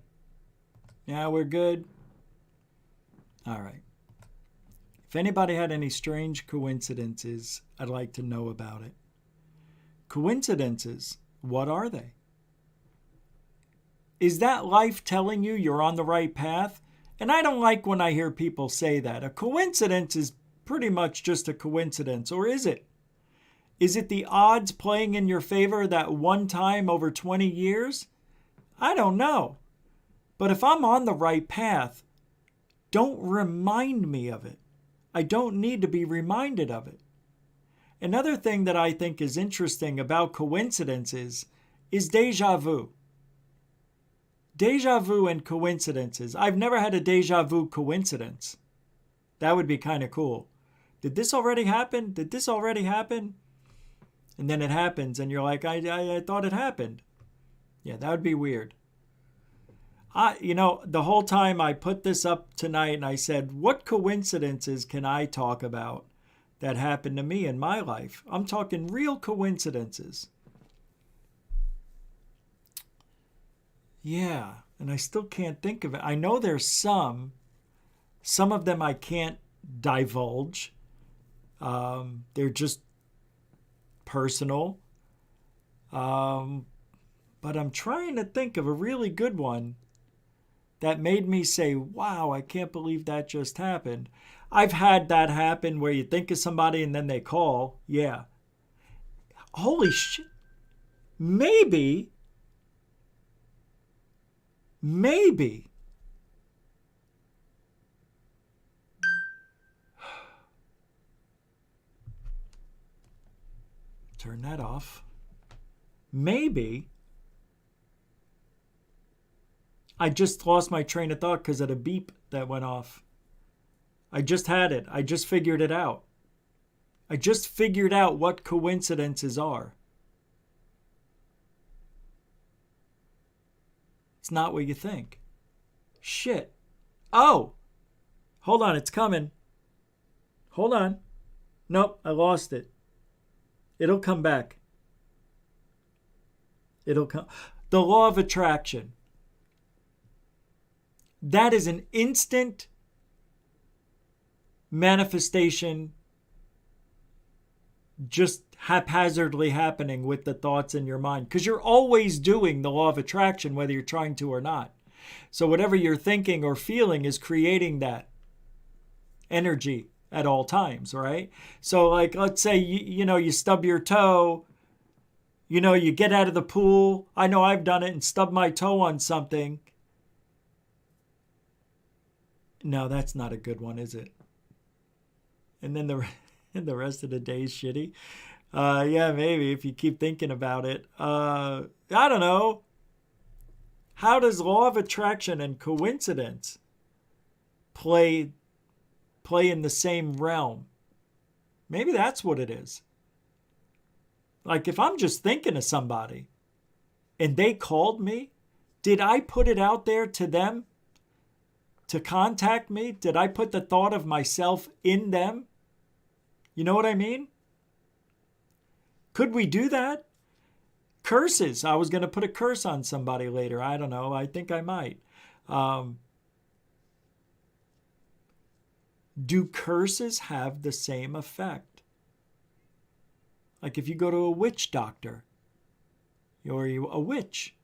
Now we're good. All right. If anybody had any strange coincidences, I'd like to know about it. Coincidences, what are they? Is that life telling you you're on the right path? And I don't like when I hear people say that. A coincidence is pretty much just a coincidence, or is it? Is it the odds playing in your favor that one time over 20 years? I don't know. But if I'm on the right path, don't remind me of it. I don't need to be reminded of it. Another thing that I think is interesting about coincidences is deja vu. Deja vu and coincidences. I've never had a deja vu coincidence. That would be kind of cool. Did this already happen? Did this already happen? And then it happens and you're like, I thought it happened. Yeah, that would be weird. The whole time I put this up tonight and I said, what coincidences can I talk about that happened to me in my life? I'm talking real coincidences. Yeah, And I still can't think of it. I know there's some. Some of them I can't divulge. They're just personal. But I'm trying to think of a really good one that made me say, wow, I can't believe that just happened. I've had that happen where you think of somebody and then they call. Yeah. Holy shit. Maybe. Turn that off. Maybe I just lost my train of thought because of the beep that went off. I just had it. I just figured it out. I just figured out what coincidences are. It's not what you think. Shit. Oh! Hold on, it's coming. Hold on. Nope, I lost it. It'll come back. It'll come. The law of attraction. That is an instant manifestation just haphazardly happening with the thoughts in your mind. Because you're always doing the law of attraction, whether you're trying to or not. So whatever you're thinking or feeling is creating that energy at all times, right? So like, let's say, you stub your toe, you get out of the pool. I know I've done it and stubbed my toe on something. No, that's not a good one, is it? And then the rest of the day is shitty. Yeah, maybe if you keep thinking about it. I don't know. How does law of attraction and coincidence play in the same realm? Maybe that's what it is. Like if I'm just thinking of somebody and they called me, did I put it out there to them to contact me? Did I put the thought of myself in them? You know what I mean? Could we do that? Curses. I was going to put a curse on somebody later. I don't know. I think I might. Do curses have the same effect? Like if you go to a witch doctor, or a witch,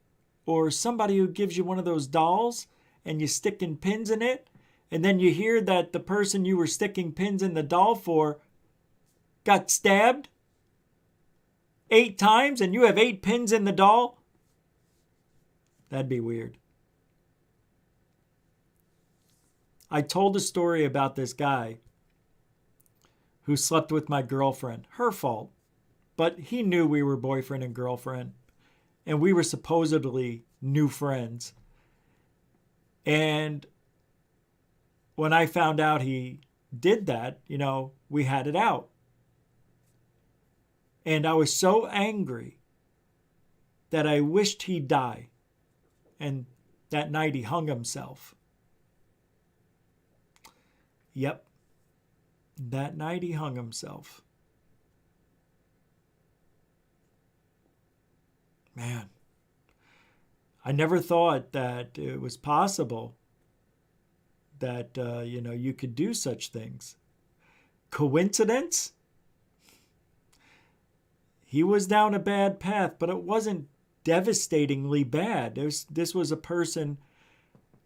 or somebody who gives you one of those dolls and you sticking pins in it, and then you hear that the person you were sticking pins in the doll for got stabbed 8 times and you have 8 pins in the doll? That'd be weird. I told a story about this guy who slept with my girlfriend. Her fault. But he knew we were boyfriend and girlfriend. And we were supposedly new friends. And when I found out he did that, we had it out. And I was so angry that I wished he'd die. And that night he hung himself. Yep. That night he hung himself. Man, I never thought that it was possible that, you could do such things. Coincidence? He was down a bad path, but it wasn't devastatingly bad. This was a person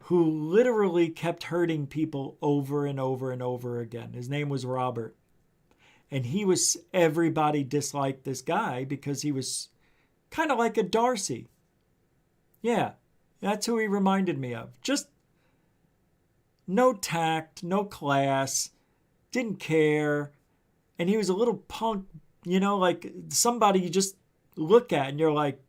who literally kept hurting people over and over and over again. His name was Robert. And everybody disliked this guy because he was kind of like a Darcy. Yeah, that's who he reminded me of. Just no tact, no class, didn't care. And he was a little punk, like somebody you just look at and you're like,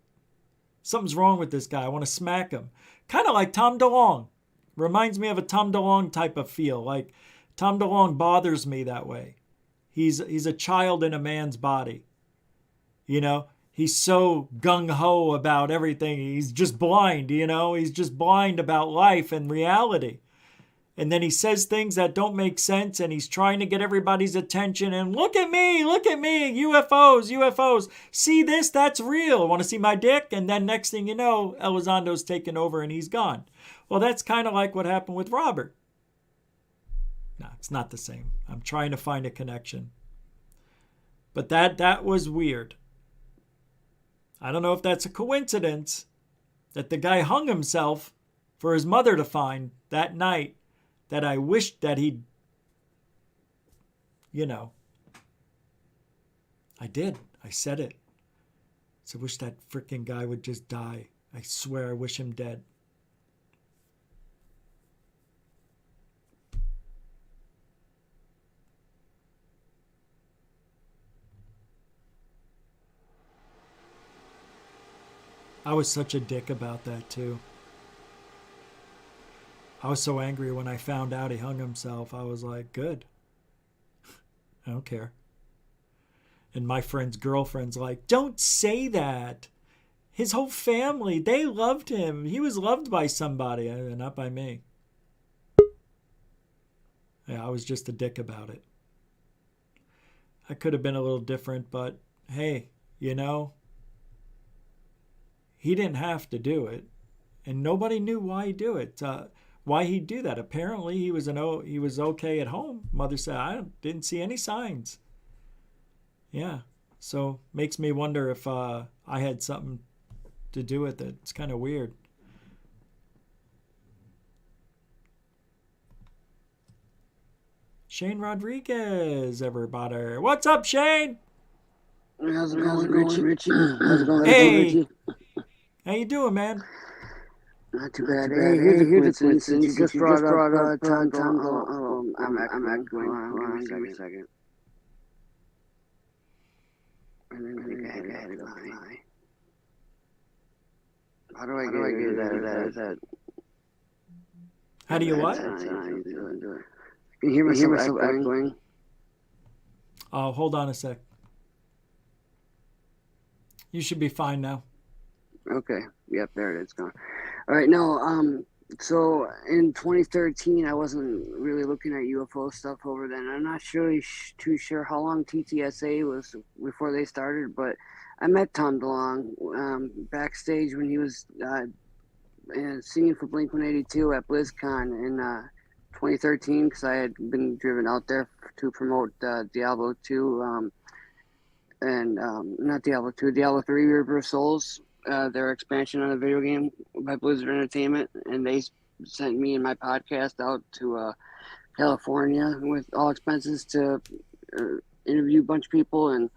something's wrong with this guy. I want to smack him. Kind of like Tom DeLonge. Reminds me of a Tom DeLonge type of feel. Like Tom DeLonge bothers me that way. He's a child in a man's body. He's so gung-ho about everything. He's just blind, He's just blind about life and reality. And then he says things that don't make sense, and he's trying to get everybody's attention. And look at me, UFOs, UFOs. See this? That's real. Want to see my dick? And then next thing you know, Elizondo's taken over and he's gone. Well, that's kind of like what happened with Robert. No, it's not the same. I'm trying to find a connection. But that was weird. I don't know if that's a coincidence that the guy hung himself for his mother to find that night. That I wished that he'd, I did. I said it. So I wish that freaking guy would just die. I swear I wish him dead. I was such a dick about that too. I was so angry when I found out he hung himself. I was like, good. I don't care. And my friend's girlfriend's like, don't say that. His whole family, they loved him. He was loved by somebody, not by me. Yeah, I was just a dick about it. I could have been a little different, but hey, he didn't have to do it. And nobody knew why he'd do it. Why he'd do that. Apparently he was okay at home. Mother said, I didn't see any signs. Yeah. So makes me wonder if I had something to do with it. It's kind of weird. Shane Rodriguez, everybody. What's up, Shane? How's it going, Richie? How's it going, hey. Richie? How you doing, man? Not too bad. Hey, here's the coincidence. You just brought up Tom. I'm going. Give me a second. I had to go. How do I get that? How do you what? Can you hear myself echoing? Oh, hold on a sec. You should be fine now. Okay. Yep, there it is. Gone. All right. No. So in 2013, I wasn't really looking at UFO stuff over then. I'm not too sure how long TTSA was before they started, but I met Tom DeLonge backstage when he was singing for Blink-182 at BlizzCon in 2013, because I had been driven out there to promote Diablo 2 and not Diablo 2, Diablo 3 River of Souls. Their expansion on a video game by Blizzard Entertainment, and they sent me and my podcast out to California with all expenses to interview a bunch of people, and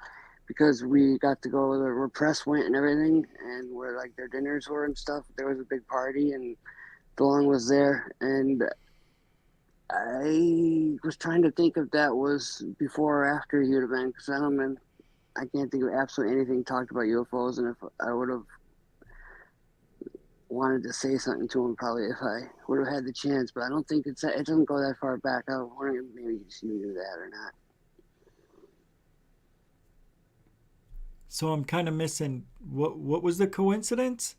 because we got to go where press went and everything, and where like their dinners were and stuff, there was a big party, and DeLonge was there, and I was trying to think if that was before or after he would have been, because I can't think of absolutely anything talked about UFOs, and if I would have wanted to say something to him, probably if I would have had the chance, but I don't think it doesn't go that far back. I was wondering if maybe you knew that or not. So I'm kind of missing, what was the coincidence?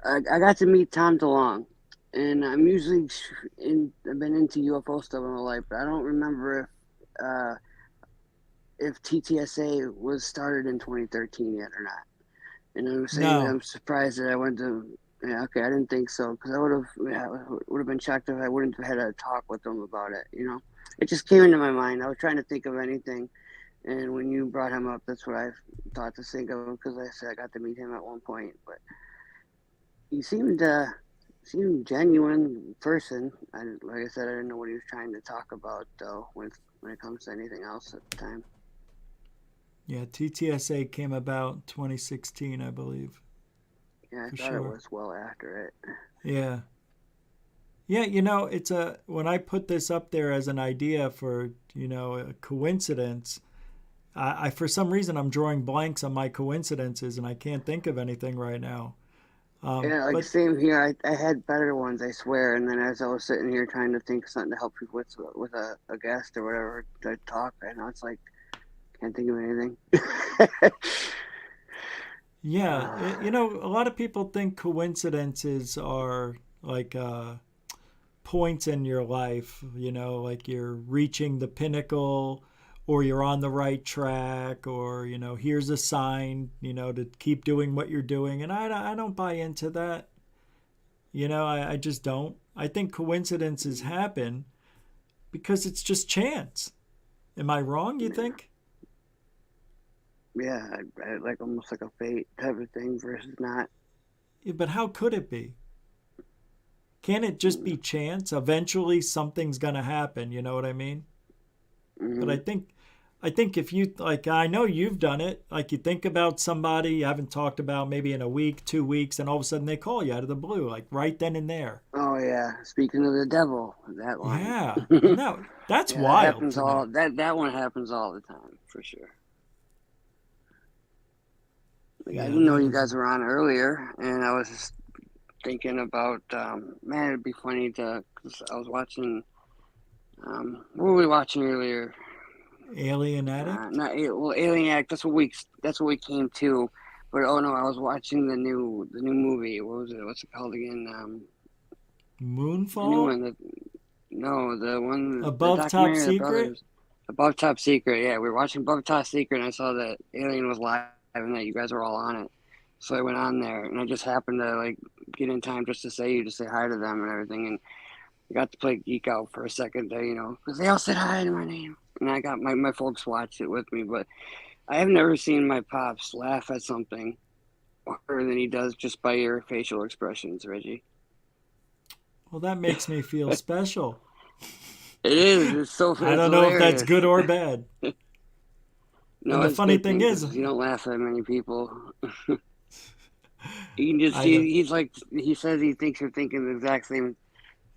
I got to meet Tom DeLonge, and I'm usually I've been into UFO stuff in my life, but I don't remember if TTSA was started in 2013 yet or not. And I'm saying I'm surprised that I went to. Yeah, okay, I didn't think so, because I would have been shocked if I wouldn't have had a talk with them about it. It just came into my mind. I was trying to think of anything, and when you brought him up, that's what I thought to think of, because I said I got to meet him at one point. But he seemed genuine person. Like I said, I didn't know what he was trying to talk about though when it comes to anything else at the time. Yeah, TTSA came about 2016, I believe. Yeah, I thought it was well after it. Yeah. Yeah, it's when I put this up there as an idea for, a coincidence, I for some reason I'm drawing blanks on my coincidences and I can't think of anything right now. But same here. I had better ones, I swear. And then as I was sitting here trying to think of something to help people with a guest or whatever to talk, I know it's like, can't think of anything. Yeah, a lot of people think coincidences are like points in your life, you know, like you're reaching the pinnacle or you're on the right track, or, you know, here's a sign, you know, to keep doing what you're doing. And I don't buy into that. You know, I just don't. I think coincidences happen because it's just chance. Am I wrong, you think? Yeah, I like almost like a fate type of thing versus not. Yeah, but how could it be? Can't it just be chance? Eventually something's going to happen, you know what I mean? Mm-hmm. But I think if you, like, I know you've done it, like you think about somebody you haven't talked about maybe in a week, 2 weeks, and all of a sudden they call you out of the blue, like right then and there. Oh yeah, speaking of the devil, that line. Yeah, no, that's Yeah, wild. That happens all. That one happens all the time for sure. Like, Yeah, I didn't know that you is- guys were on earlier, and I was just thinking about, man, it'd be funny to, cause I was watching, what were we watching earlier? Alien Addict? Alien Act. That's what we came to. But oh no, I was watching the new movie. What was it? What's it called again? The new Moonfall? one. No, the one. Above the Top documentary of the Secret? brothers. Above Top Secret. Yeah, we were watching Above Top Secret, and I saw that Alien was live and that you guys were all on it. So I went on there, and I just happened to like get in time just to say hi to them and everything, and I got to play geek out for a second there, you know, because they all said hi to my name, and I got my folks watched it with me, but I have never seen my pops laugh at something harder than he does just by your facial expressions, Reggie. Well, that makes me feel special. It is. It's so. I don't know if that's good or bad. No, And the it's funny good thing is, you don't laugh at many people. You can just I see. don't- He's like, he says he thinks you're thinking the exact same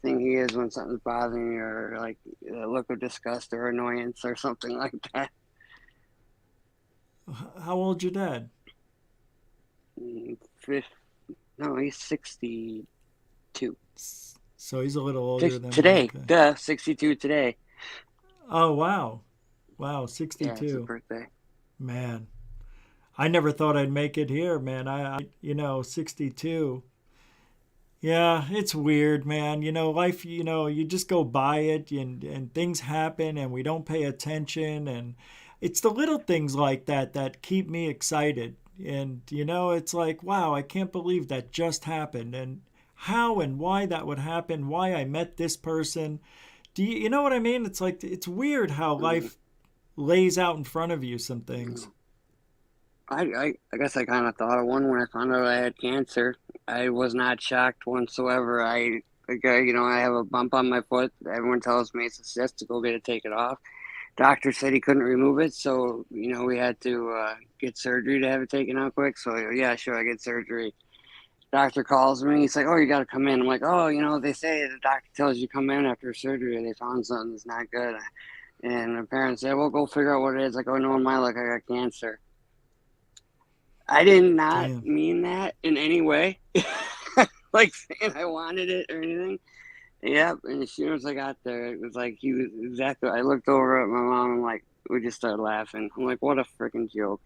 thing he is when something's bothering you, or like a look of disgust or annoyance or something like that. How old's your dad? No, he's 62. So he's a little older than me, today. okay. Duh, 62 today. Oh, wow. Wow, Yeah, it's 62. his birthday. Man, I never thought I'd make it here, man. I 62. Yeah, it's weird, man. You know, life, you know, you just go by it and things happen and we don't pay attention. And it's the little things like that that keep me excited. And, you know, it's like, wow, I can't believe that just happened. And how and why that would happen, why I met this person. You know what I mean? It's like, it's weird how life lays out in front of you some things. I guess I kind of thought of one when I found out I had cancer. I was not shocked whatsoever. I have a bump on my foot. Everyone tells me it's a cyst to go get it taken off. Doctor said he couldn't remove it, so we had to get surgery to have it taken out quick. So yeah, sure, I get surgery. Doctor calls me. He's like, "Oh, you got to come in." I'm like, "Oh, they say the doctor tells you come in after surgery. They found something that's not good." And my parents said, "Well, go figure out what it is." Like, "Oh no, in my luck, I got cancer." I did not mean that in any way, like saying I wanted it or anything. Yep. And as soon as I got there, it was like he was exactly. I looked over at my mom and like we just started laughing. I'm like, "What a freaking joke!"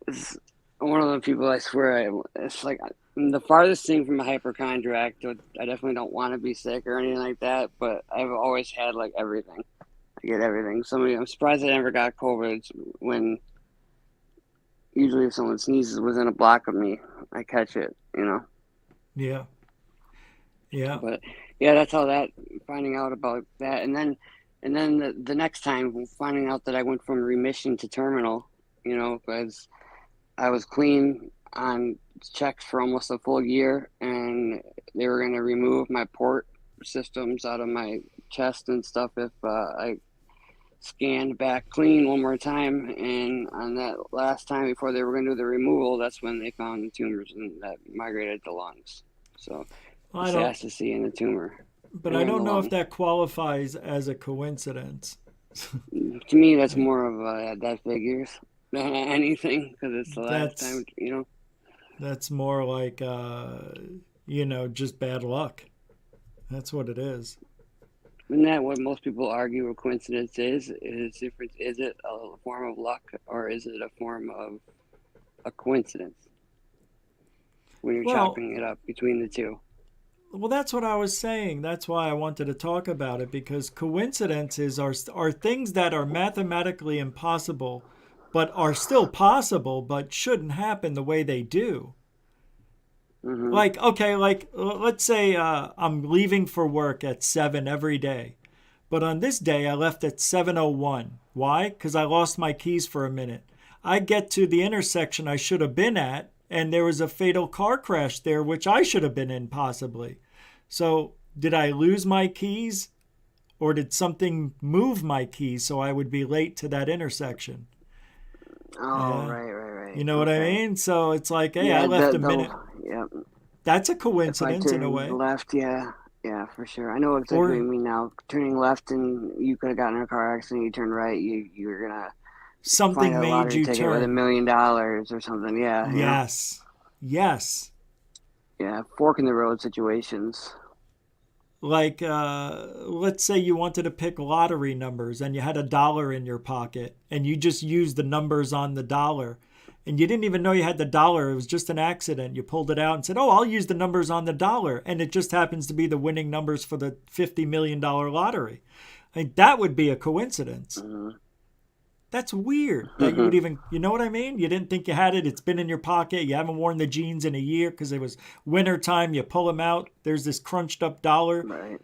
It's one of the people I swear it's like I'm the farthest thing from a hypochondriac. I definitely don't want to be sick or anything like that, but I've always had like everything. I get everything. I'm surprised I never got COVID when. Usually if someone sneezes within a block of me, I catch it, Yeah. Yeah. But yeah, that's how finding out about that. And then the next time finding out that I went from remission to terminal, because I was clean on checks for almost a full year and they were going to remove my port systems out of my chest and stuff if I scanned back clean one more time, and on that last time before they were going to do the removal, that's when they found the tumors and that migrated to lungs. So metastasis in the tumor. But I don't know if that qualifies as a coincidence. To me, that's more of that figures than anything because it's the last time, That's more like, just bad luck. That's what it is. Isn't that what most people argue a coincidence is? Is it a form of luck or is it a form of a coincidence? When you're chopping it up between the two. Well, that's what I was saying. That's why I wanted to talk about it, because coincidences are things that are mathematically impossible, but are still possible, but shouldn't happen the way they do. Mm-hmm. Like, okay, like let's say I'm leaving for work at 7 every day, but on this day I left at 7:01. Why? Because I lost my keys for a minute. I get to the intersection I should have been at, and there was a fatal car crash there, which I should have been in possibly. So did I lose my keys, or did something move my keys so I would be late to that intersection? Oh, right. You know what I mean? So it's like, hey, I left a minute. Yeah. That's a coincidence in a way. Left, yeah, for sure. I know exactly what you mean now. Turning left, and you could have gotten in a car accident. You turn right, you're gonna something find a made you ticket turn with $1 million or something. Yeah. Yes. Yes. Yeah, fork in the road situations. Like, let's say you wanted to pick lottery numbers and you had $1 in your pocket and you just used the numbers on the dollar and you didn't even know you had the dollar. It was just an accident. You pulled it out and said, oh, I'll use the numbers on the dollar. And it just happens to be the winning numbers for the $50 million lottery. I mean, that would be a coincidence. Mm-hmm. That's weird that you would even, you know what I mean? You didn't think you had it. It's been in your pocket. You haven't worn the jeans in a year because it was winter time. You pull them out. There's this crunched up dollar. Right.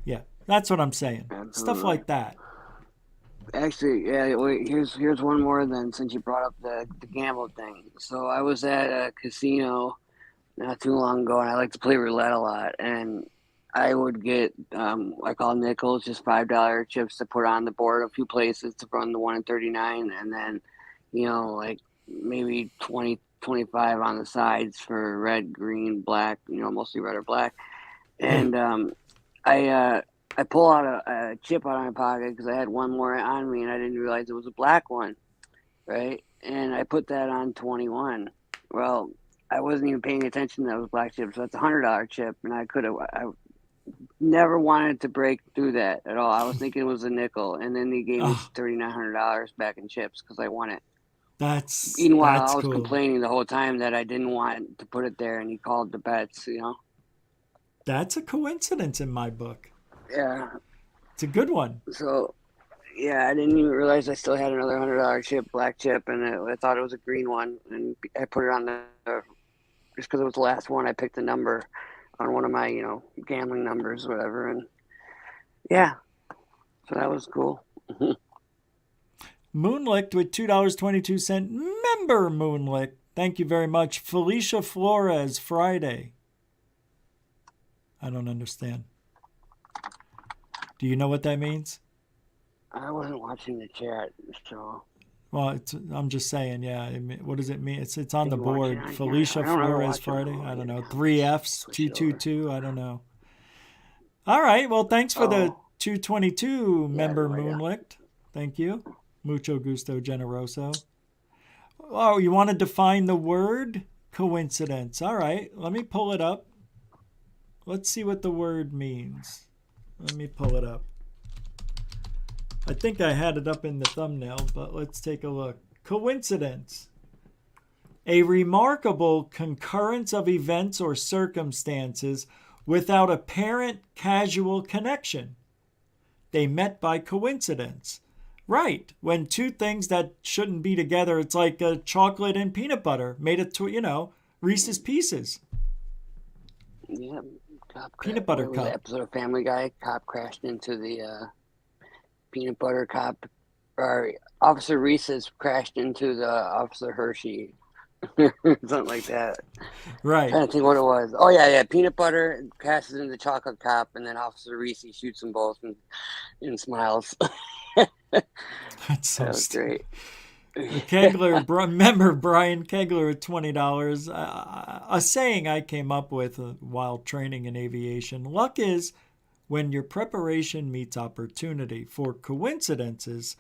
Yeah, that's what I'm saying. Absolutely. Stuff like that. Actually, yeah, wait, here's one more then, since you brought up the gamble thing. So I was at a casino not too long ago, and I like to play roulette a lot. And I would get, I call nickels, just $5 chips to put on the board a few places to run the 1 in 39. And then, like maybe 20, 25 on the sides for red, green, black, mostly red or black. And I pull out a chip out of my pocket because I had one more on me and I didn't realize it was a black one, right? And I put that on 21. Well, I wasn't even paying attention that it was black chip, so it's a $100 chip, and I never wanted to break through that at all. I was thinking it was a nickel, and then they gave me $3,900 back in chips because I won it. Meanwhile, I was complaining the whole time that I didn't want to put it there, and he called the bets, That's a coincidence in my book. Yeah. It's a good one. So, yeah, I didn't even realize I still had another $100 chip, black chip, and I thought it was a green one, and I put it on just because it was the last one, I picked a number on one of my, gambling numbers, whatever, and yeah, so that was cool. Moonlicked with $2.22 member Moonlick. Thank you very much. Felicia Flores, Friday. I don't understand. Do you know what that means? I wasn't watching the chat, so. Well, I'm just saying, yeah. What does it mean? It's on the board. Felicia Flores, Friday. I don't know. 3 Fs, 222. I don't know. All right. Well, thanks for the 222 member Moonlicked. Thank you. Mucho gusto, generoso. Oh, you want to define the word? Coincidence. All right. Let me pull it up. Let's see what the word means. Let me pull it up. I think I had it up in the thumbnail, but let's take a look. Coincidence. A remarkable concurrence of events or circumstances without apparent causal connection. They met by coincidence. Right. When two things that shouldn't be together, it's like chocolate and peanut butter made it to, Reese's Pieces. Yeah. Peanut butter cup. The episode of Family Guy, cop crashed into the peanut butter cup, or Officer Reese's crashed into the Officer Hershey. Something like that. Right. I'm trying to think what it was. Oh, yeah. Peanut butter crashes into the chocolate cup, and then Officer Reese shoots them both and smiles. That's so that was great. Kegler, remember Brian Kegler at $20. A saying I came up with while training in aviation. Luck is when your preparation meets opportunity. For coincidences,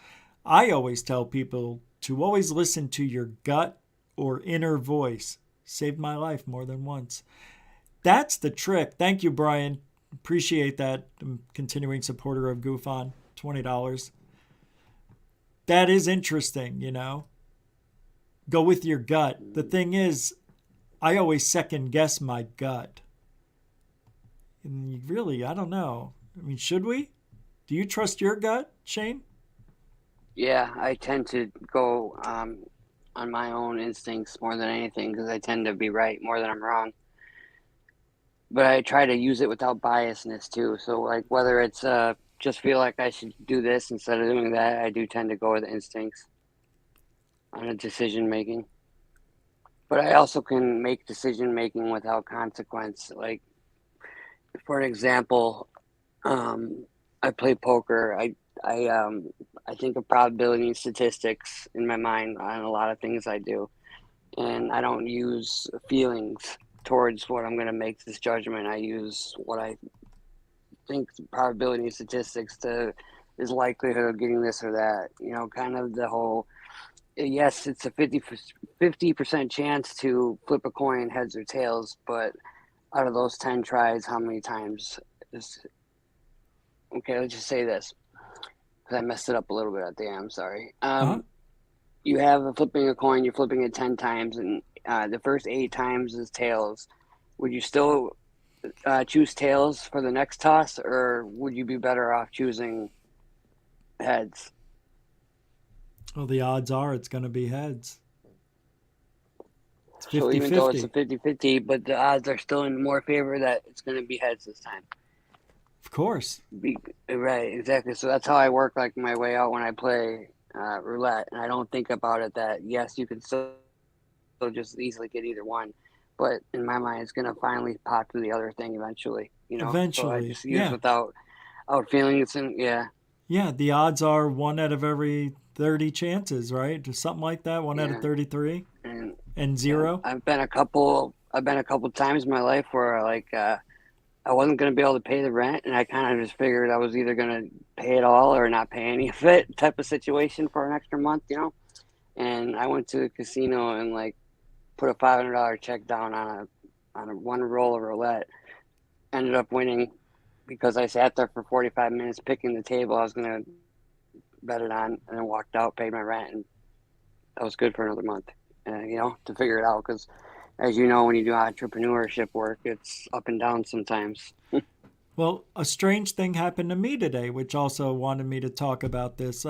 I always tell people to always listen to your gut or inner voice. Saved my life more than once. That's the trick. Thank you, Brian. Appreciate that. I'm continuing supporter of Goof On. $20. That is interesting, Go with your gut. The thing is, I always second guess my gut. And really, I don't know. I mean, should we? Do you trust your gut, Shane? Yeah, I tend to go on my own instincts more than anything because I tend to be right more than I'm wrong. But I try to use it without biasness too. So like whether it's just feel like I should do this instead of doing that, I do tend to go with instincts on a decision making. But I also can make decision making without consequence. Like for an example, I play poker. I think of probability and statistics in my mind on a lot of things I do, and I don't use feelings towards what I'm going to make this judgment. I use what I think probability and statistics to is likelihood of getting this or that. You know, kind of the whole. Yes, it's a 50% chance to flip a coin heads or tails, but out of those 10 tries, how many times is okay? Let's just say this because I messed it up a little bit at the end. I'm sorry. You have flipping a coin, you're flipping it 10 times, and the first 8 times is tails. Would you still choose tails for the next toss, or would you be better off choosing heads? Well, the odds are it's going to be heads. It's 50-50. So even though it's a 50-50, but the odds are still in more favor that it's going to be heads this time. Of course. Right, exactly. So that's how I work like my way out when I play roulette. And I don't think about it that, yes, you can still just easily get either one. But in my mind, it's going to finally pop to the other thing eventually. You know? Eventually, so I just use without feeling it's in, Yeah, the odds are 1 out of every 30 chances, right? Or something like that, 1 out of 33, and 0. I've been a couple times in my life where like I wasn't going to be able to pay the rent, and I kind of just figured I was either going to pay it all or not pay any of it, type of situation for an extra month, you know. And I went to the casino and like put a $500 check down on a one roll of roulette. Ended up winning because I sat there for 45 minutes picking the table I was going to bet it on, and then walked out, paid my rent, and that was good for another month, you know, to figure it out. Because as you know, when you do entrepreneurship work, it's up and down sometimes. Well, a strange thing happened to me today, which also wanted me to talk about this.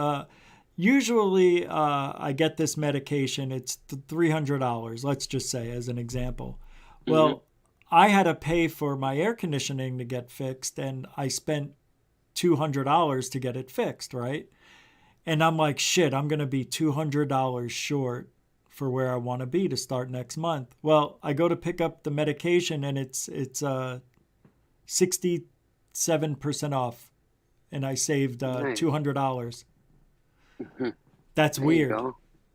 Usually I get this medication, it's $300, let's just say, as an example. Well, I had to pay for my air conditioning to get fixed, and I spent $200 to get it fixed, right? And I'm like, shit, I'm going to be $200 short for where I want to be to start next month. Well, I go to pick up the medication, and it's 67% off, and I saved $200. That's there weird.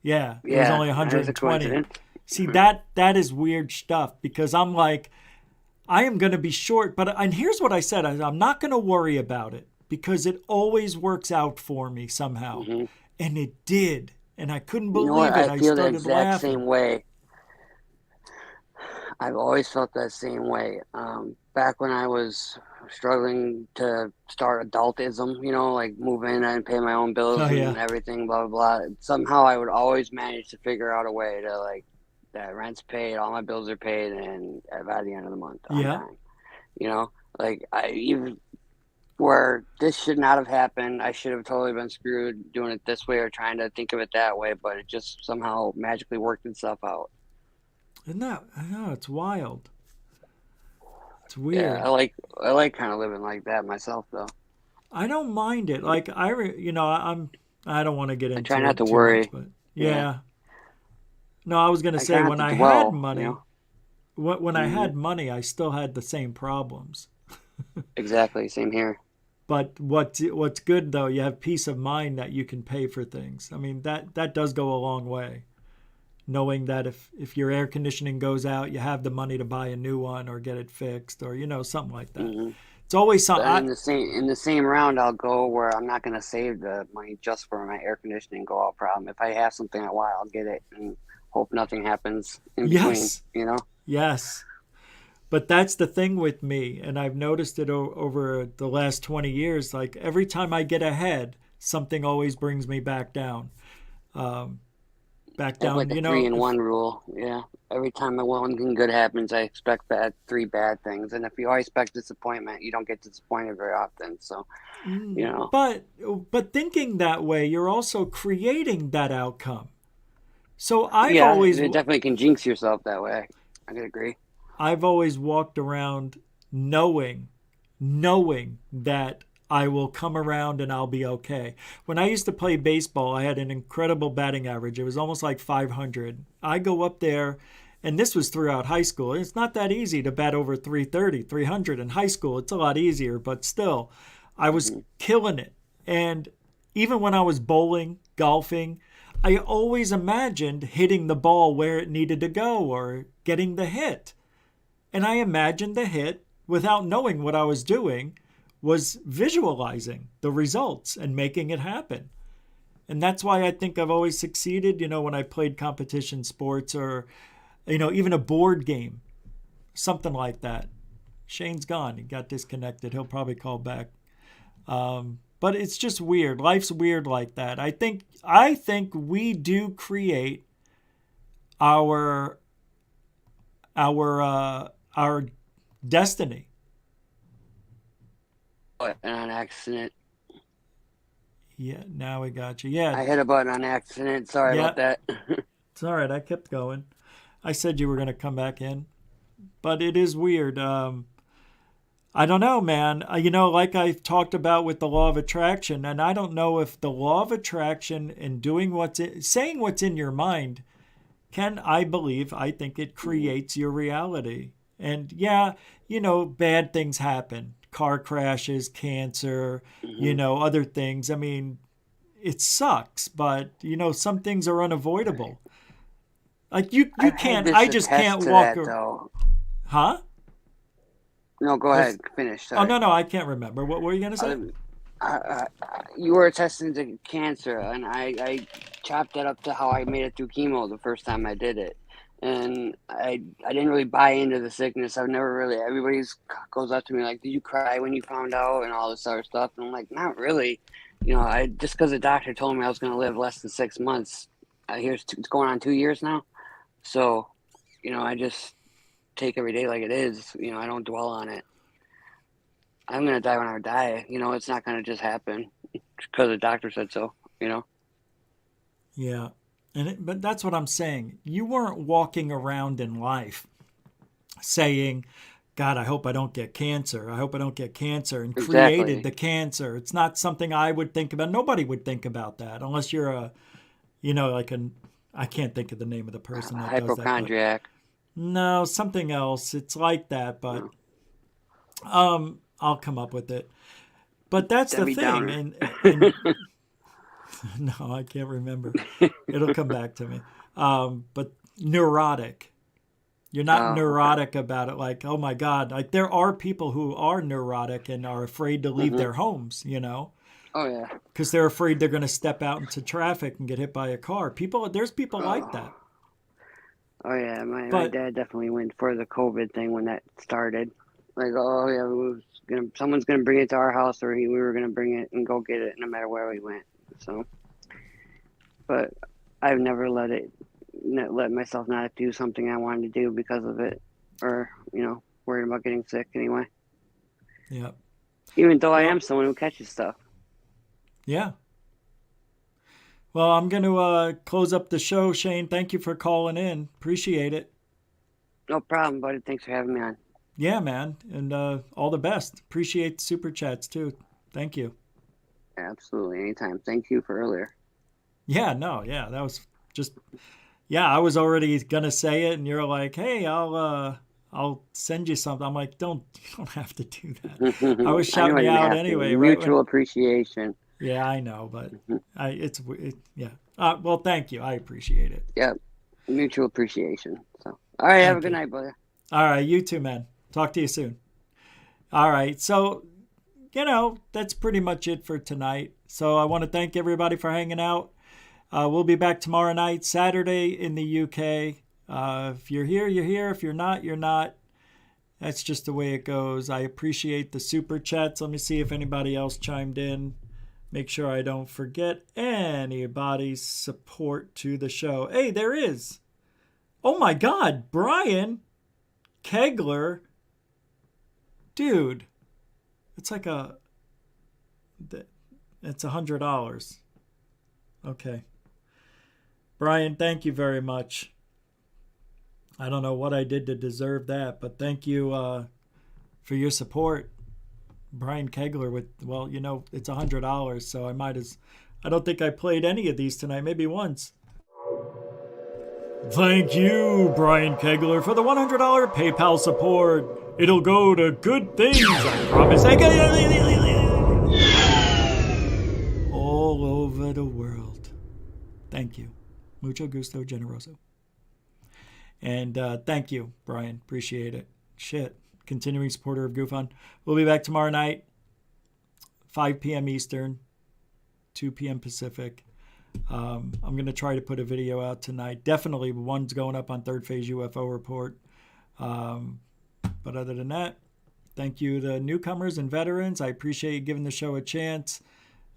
Yeah, it was only 120. See, that is weird stuff, because I'm like, I am going to be short, and here's what I said, I'm not going to worry about it, because it always works out for me somehow. And it did. And I couldn't believe it. I feel the exact same way. I've always felt that same way. Back when I was struggling to start adultism, you know, like move in and pay my own bills and everything, blah, blah, blah. Somehow I would always manage to figure out a way to, like, that rent's paid, all my bills are paid, and by the end of the month, on time. You know, like, where this should not have happened. I should have totally been screwed doing it this way or trying to think of it that way, but it just somehow magically worked itself out. Isn't that? I know, it's wild. It's weird. Yeah, I like kind of living like that myself, though. I don't mind it. Like I don't want to get into. I try not to worry. Much, but yeah. No, I was gonna say when I had money, you know? When I had money, I still had the same problems. Exactly, same here. But what's good though, you have peace of mind that you can pay for things. I mean, that does go a long way. Knowing that if your air conditioning goes out, you have the money to buy a new one or get it fixed, or something like that. It's always something. In the same round, I'll go where I'm not going to save the money just for my air conditioning go out problem. If I have something I want, I'll get it and hope nothing happens in between. You know. Yes. But that's the thing with me, and I've noticed it over the last 20 years. Like every time I get ahead, something always brings me back down. back I have down. like a 3-in-1 rule. Yeah. Every time one thing good happens, I expect 3 bad things. And if you always expect disappointment, you don't get disappointed very often. So, you know. But thinking that way, you're also creating that outcome. So I've Yeah, always it definitely can jinx yourself that way. I could agree. I've always walked around knowing that I will come around and I'll be okay. When I used to play baseball, I had an incredible batting average. It was almost like 500. I go up there, and this was throughout high school. It's not that easy to bat over 330, 300 in high school. It's a lot easier, but still, I was killing it. And even when I was bowling, golfing, I always imagined hitting the ball where it needed to go or getting the hit. And I imagined the hit without knowing what I was doing, was visualizing the results and making it happen. And that's why I think I've always succeeded, when I played competition sports or, even a board game, something like that. Shane's gone. He got disconnected. He'll probably call back. But it's just weird. Life's weird like that. I think we do create our destiny. An accident. Yeah, now we got you. Yeah. I hit a button on accident. Sorry about that. It's all right. I kept going. I said you were going to come back in. But it is weird. I don't know, man. Like I've talked about with the law of attraction, and I don't know if the law of attraction and saying what's in your mind I think it creates your reality. And bad things happen. Car crashes, cancer, other things. I mean, it sucks, but some things are unavoidable. Like I just can't walk around. Huh? No, go ahead. Finish. Sorry. Oh, no, I can't remember. What were you going to say? You were attesting to cancer, and I chopped that up to how I made it through chemo the first time I did it. And I didn't really buy into the sickness. Everybody goes up to me like, did you cry when you found out and all this other stuff? And I'm like, not really. Just because the doctor told me I was going to live less than 6 months, it's going on 2 years now. So, I just take every day like it is. I don't dwell on it. I'm going to die when I die. It's not going to just happen because the doctor said so, Yeah. But that's what I'm saying. You weren't walking around in life saying, God, I hope I don't get cancer. I hope I don't get cancer, and created the cancer. It's not something I would think about. Nobody would think about that unless you're I can't think of the name of the person that hypochondriac. Does that. No, something else. It's like that, but I'll come up with it. But that's the thing. And no, I can't remember. It'll come back to me. But neurotic. You're not neurotic about it. Like, oh my God. Like there are people who are neurotic and are afraid to leave their homes, Oh yeah. Because they're afraid they're going to step out into traffic and get hit by a car. There's people like that. Oh yeah. My dad definitely went for the COVID thing when that started. Like, oh yeah, someone's gonna bring it to our house, or we were gonna bring it and go get it, no matter where we went. So, but I've never let myself not do something I wanted to do because of it, or worried about getting sick anyway. Yeah. Even though I am someone who catches stuff. Yeah. Well, I'm going to close up the show, Shane. Thank you for calling in. Appreciate it. No problem, buddy. Thanks for having me on. Yeah, man. And all the best. Appreciate the super chats, too. Thank you. Absolutely. Anytime. Thank you for earlier. Yeah, no. Yeah, that was just... Yeah, I was already going to say it, and you're like, hey, I'll send you something. I'm like, you don't have to do that. I was shouting you out anyway. Mutual appreciation. Yeah, I know, but yeah. Well, thank you. I appreciate it. Yeah, mutual appreciation. So, all right, have a good night, brother. All right, you too, man. Talk to you soon. All right, so, that's pretty much it for tonight. So I want to thank everybody for hanging out. We'll be back tomorrow night, Saturday in the UK. If you're here, you're here. If you're not, you're not. That's just the way it goes. I appreciate the super chats. Let me see if anybody else chimed in. Make sure I don't forget anybody's support to the show. Hey, there is. Oh my God, Brian Kegler. Dude, it's like it's $100. Okay. Brian, thank you very much. I don't know what I did to deserve that, but thank you for your support. Brian Kegler with, well, you know, it's $100, so I don't think I played any of these tonight, maybe once. Thank you, Brian Kegler, for the $100 PayPal support. It'll go to good things, I promise. All over the world. Thank you. Mucho gusto, generoso. And thank you, Brian. Appreciate it. Shit. Continuing supporter of GoofOn. We'll be back tomorrow night, 5 p.m. Eastern, 2 p.m. Pacific. I'm going to try to put a video out tonight. Definitely one's going up on Third Phase UFO Report. But other than that, thank you to newcomers and veterans. I appreciate you giving the show a chance.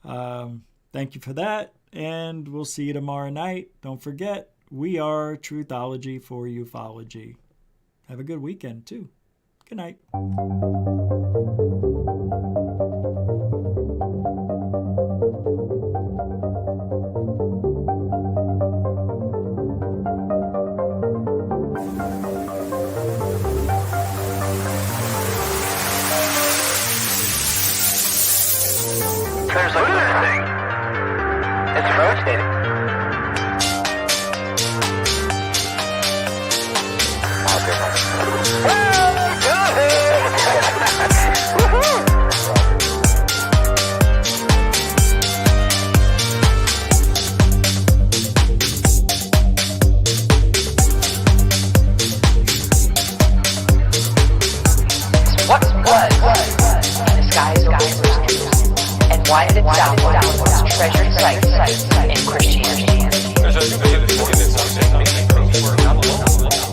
Thank you for that. And we'll see you tomorrow night. Don't forget, we are Truthology for Ufology. Have a good weekend, too. Good night. There's like this thing. It's rotating. What was in the skies over, and why did it downward its treasured sites in Christianity? There's a new evidence in this subject making proof we're not alone.